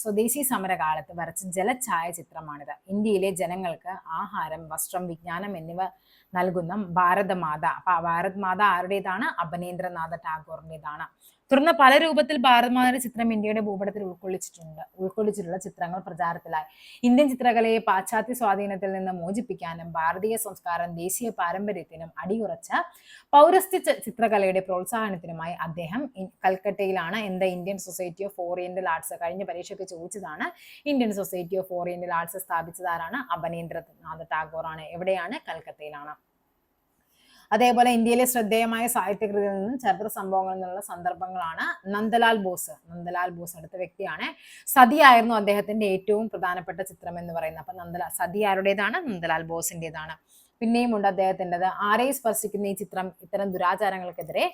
സ്വദേശി സമരകാലത്ത് വരച്ച ജലഛായ ചിത്രമാണിത്. ഇന്ത്യയിലെ ജനങ്ങൾക്ക് ആഹാരം, വസ്ത്രം, വിജ്ഞാനം എന്നിവ നൽകുന്ന ഭാരതമാത. ഭാരത് മാത ആരുടേതാണ്? അബനീന്ദ്രനാഥ ടാഗോറിൻ്റെതാണ്. തുടർന്ന് പല രൂപത്തിൽ ഭാരതമാതാവിന്റെ ചിത്രം ഇന്ത്യയുടെ ഭൂപടത്തിൽ ഉൾക്കൊള്ളിച്ചിട്ടുള്ള ചിത്രങ്ങൾ പ്രചാരത്തിലായി. ഇന്ത്യൻ ചിത്രകലയെ പാശ്ചാത്യ സ്വാധീനത്തിൽ നിന്ന് മോചിപ്പിക്കാനും ഭാരതീയ സംസ്കാരം ദേശീയ പാരമ്പര്യത്തിനും അടിയുറച്ച പൗരസ്ത്യ ചിത്രകലയുടെ പ്രോത്സാഹനത്തിനുമായി അദ്ദേഹം കൽക്കട്ടയിലാണ് Indian society of oriental arts, കഴിഞ്ഞ പരീക്ഷയ്ക്ക് ചോദിച്ചതാണ്, Indian society of oriental arts സ്ഥാപിച്ചതാരാണ്? അബനീന്ദ്രനാഥ് ടാഗോർ ആണ്. എവിടെയാണ്? കൽക്കത്തയിലാണ്. അതേപോലെ ഇന്ത്യയിലെ ശ്രദ്ധേയമായ സാഹിത്യകൃതിയിൽ നിന്നും ചരിത്ര സംഭവങ്ങളിൽ നിന്നുള്ള സന്ദർഭങ്ങളാണ് നന്ദലാൽ ബോസ്. അടുത്ത വ്യക്തിയാണ്. സതിയായിരുന്നു അദ്ദേഹത്തിന്റെ ഏറ്റവും പ്രധാനപ്പെട്ട ചിത്രം എന്ന് പറയുന്നത്. അപ്പൊ സതി ആരുടേതാണ്? നന്ദലാൽ ബോസിന്റേതാണ്. പിന്നെയും ഉണ്ട് അദ്ദേഹത്തിൻ്റെത്. ആരെയും സ്പർശിക്കുന്ന ഈ ചിത്രം ഇത്തരം ദുരാചാരങ്ങൾക്കെതിരെ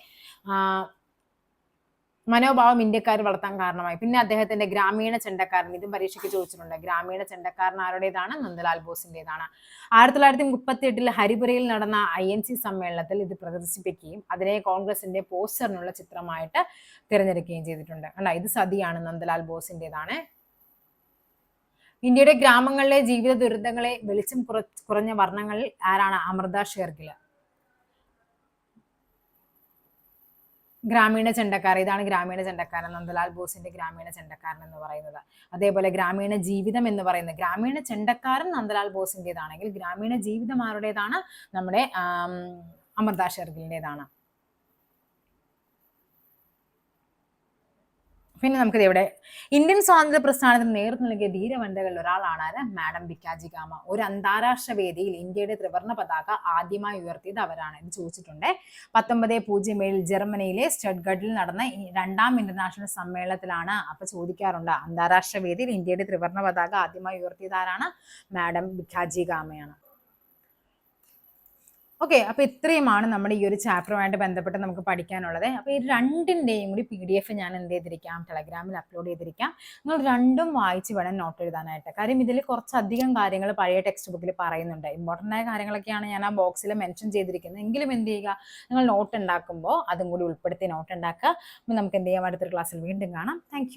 മനോഭാവം ഇന്ത്യക്കാർ വളർത്താൻ കാരണമായി. പിന്നെ അദ്ദേഹത്തിന്റെ ഗ്രാമീണ ചെണ്ടക്കാരൻ, ഇതും പരീക്ഷയ്ക്ക് ചോദിച്ചിട്ടുണ്ട്. ഗ്രാമീണ ചെണ്ടക്കാരൻ ആരുടേതാണ്? നന്ദലാൽ ബോസിന്റേതാണ്. 1938 ഹരിപുരയിൽ നടന്ന INC സമ്മേളനത്തിൽ ഇത് പ്രദർശിപ്പിക്കുകയും അതിനെ കോൺഗ്രസിന്റെ പോസ്റ്ററിനുള്ള ചിത്രമായിട്ട് തിരഞ്ഞെടുക്കുകയും ചെയ്തിട്ടുണ്ട്. അല്ല, ഇത് സതിയാണ്, നന്ദലാൽ ബോസിന്റേതാണ്. ഇന്ത്യയുടെ ഗ്രാമങ്ങളിലെ ജീവിത ദുരിതങ്ങളെ വെളിച്ചം കുറഞ്ഞ വർണ്ണങ്ങളിൽ ആരാണ്? അമൃത ഷേർഗിൽ. ഗ്രാമീണ ചെണ്ടക്കാരൻ, ഇതാണ് ഗ്രാമീണ ചെണ്ടക്കാരൻ, നന്ദലാൽ ബോസിന്റെ ഗ്രാമീണ ചെണ്ടക്കാരൻ എന്ന് പറയുന്നത്. അതേപോലെ ഗ്രാമീണ ജീവിതം എന്ന് പറയുന്നത്, ഗ്രാമീണ ചെണ്ടക്കാരൻ നന്ദലാൽ ബോസിന്റേതാണെങ്കിൽ ഗ്രാമീണ ജീവിതം ആരുടേതാണ്? നമ്മുടെ അമൃത ഷേർഗിലിൻ്റെതാണ്. പിന്നെ നമുക്കിത് ഇവിടെ ഇന്ത്യൻ സ്വാതന്ത്ര്യ പ്രസ്ഥാനത്തിന് നേതൃത്വം നൽകിയ ധീരവനിതകളിൽ ഒരാളാണ് മാഡം ഭിക്കാജി കാമ. ഒരു അന്താരാഷ്ട്ര വേദിയിൽ ഇന്ത്യയുടെ ത്രിവർണ്ണ പതാക ആദ്യമായി ഉയർത്തിയത് അവരാണ്. ഇത് ചോദിച്ചിട്ടുണ്ട്. 1907 ജർമ്മനിയിലെ സ്റ്റഡ്ഗട്ടിൽ നടന്ന രണ്ടാം ഇന്റർനാഷണൽ സമ്മേളനത്തിലാണ്. അപ്പൊ ചോദിക്കാറുണ്ട്, അന്താരാഷ്ട്ര വേദിയിൽ ഇന്ത്യയുടെ ത്രിവർണ്ണ പതാക ആദ്യമായി ഉയർത്തിയത് ആരാണ്? മാഡം ഭിക്കാജി കാമയാണ്. ഓക്കെ, അപ്പൊ ഇത്രയുമാണ് നമ്മുടെ ഈ ഒരു ചാപ്റ്ററുമായിട്ട് ബന്ധപ്പെട്ട് നമുക്ക് പഠിക്കാനുള്ളത്. അപ്പൊ ഈ രണ്ടിന്റെയും കൂടി PDF ഞാൻ എന്ത് ചെയ്തിരിക്കാം? ടെലഗ്രാമിൽ അപ്ലോഡ് ചെയ്തിരിക്കാം. നിങ്ങൾ രണ്ടും വായിച്ച് വേണം നോട്ട് എഴുതാനായിട്ട്. കാര്യം ഇതിൽ കുറച്ചധികം കാര്യങ്ങൾ പഴയ ടെക്സ്റ്റ് ബുക്കിൽ പറയുന്നുണ്ട്. ഇമ്പോർട്ടൻ്റ് ആയ കാര്യങ്ങളൊക്കെയാണ് ഞാൻ ആ ബോക്സിൽ മെൻഷൻ ചെയ്തിരിക്കുന്നത്. എങ്കിലും എന്ത് ചെയ്യുക, നിങ്ങൾ നോട്ട് ഉണ്ടാക്കുമ്പോൾ അതും കൂടി ഉൾപ്പെടുത്തി നോട്ട് ഉണ്ടാക്കുക. അപ്പം നമുക്ക് എന്ത് ചെയ്യാം? അടുത്തൊരു ക്ലാസ്സിൽ വീണ്ടും കാണാം. താങ്ക്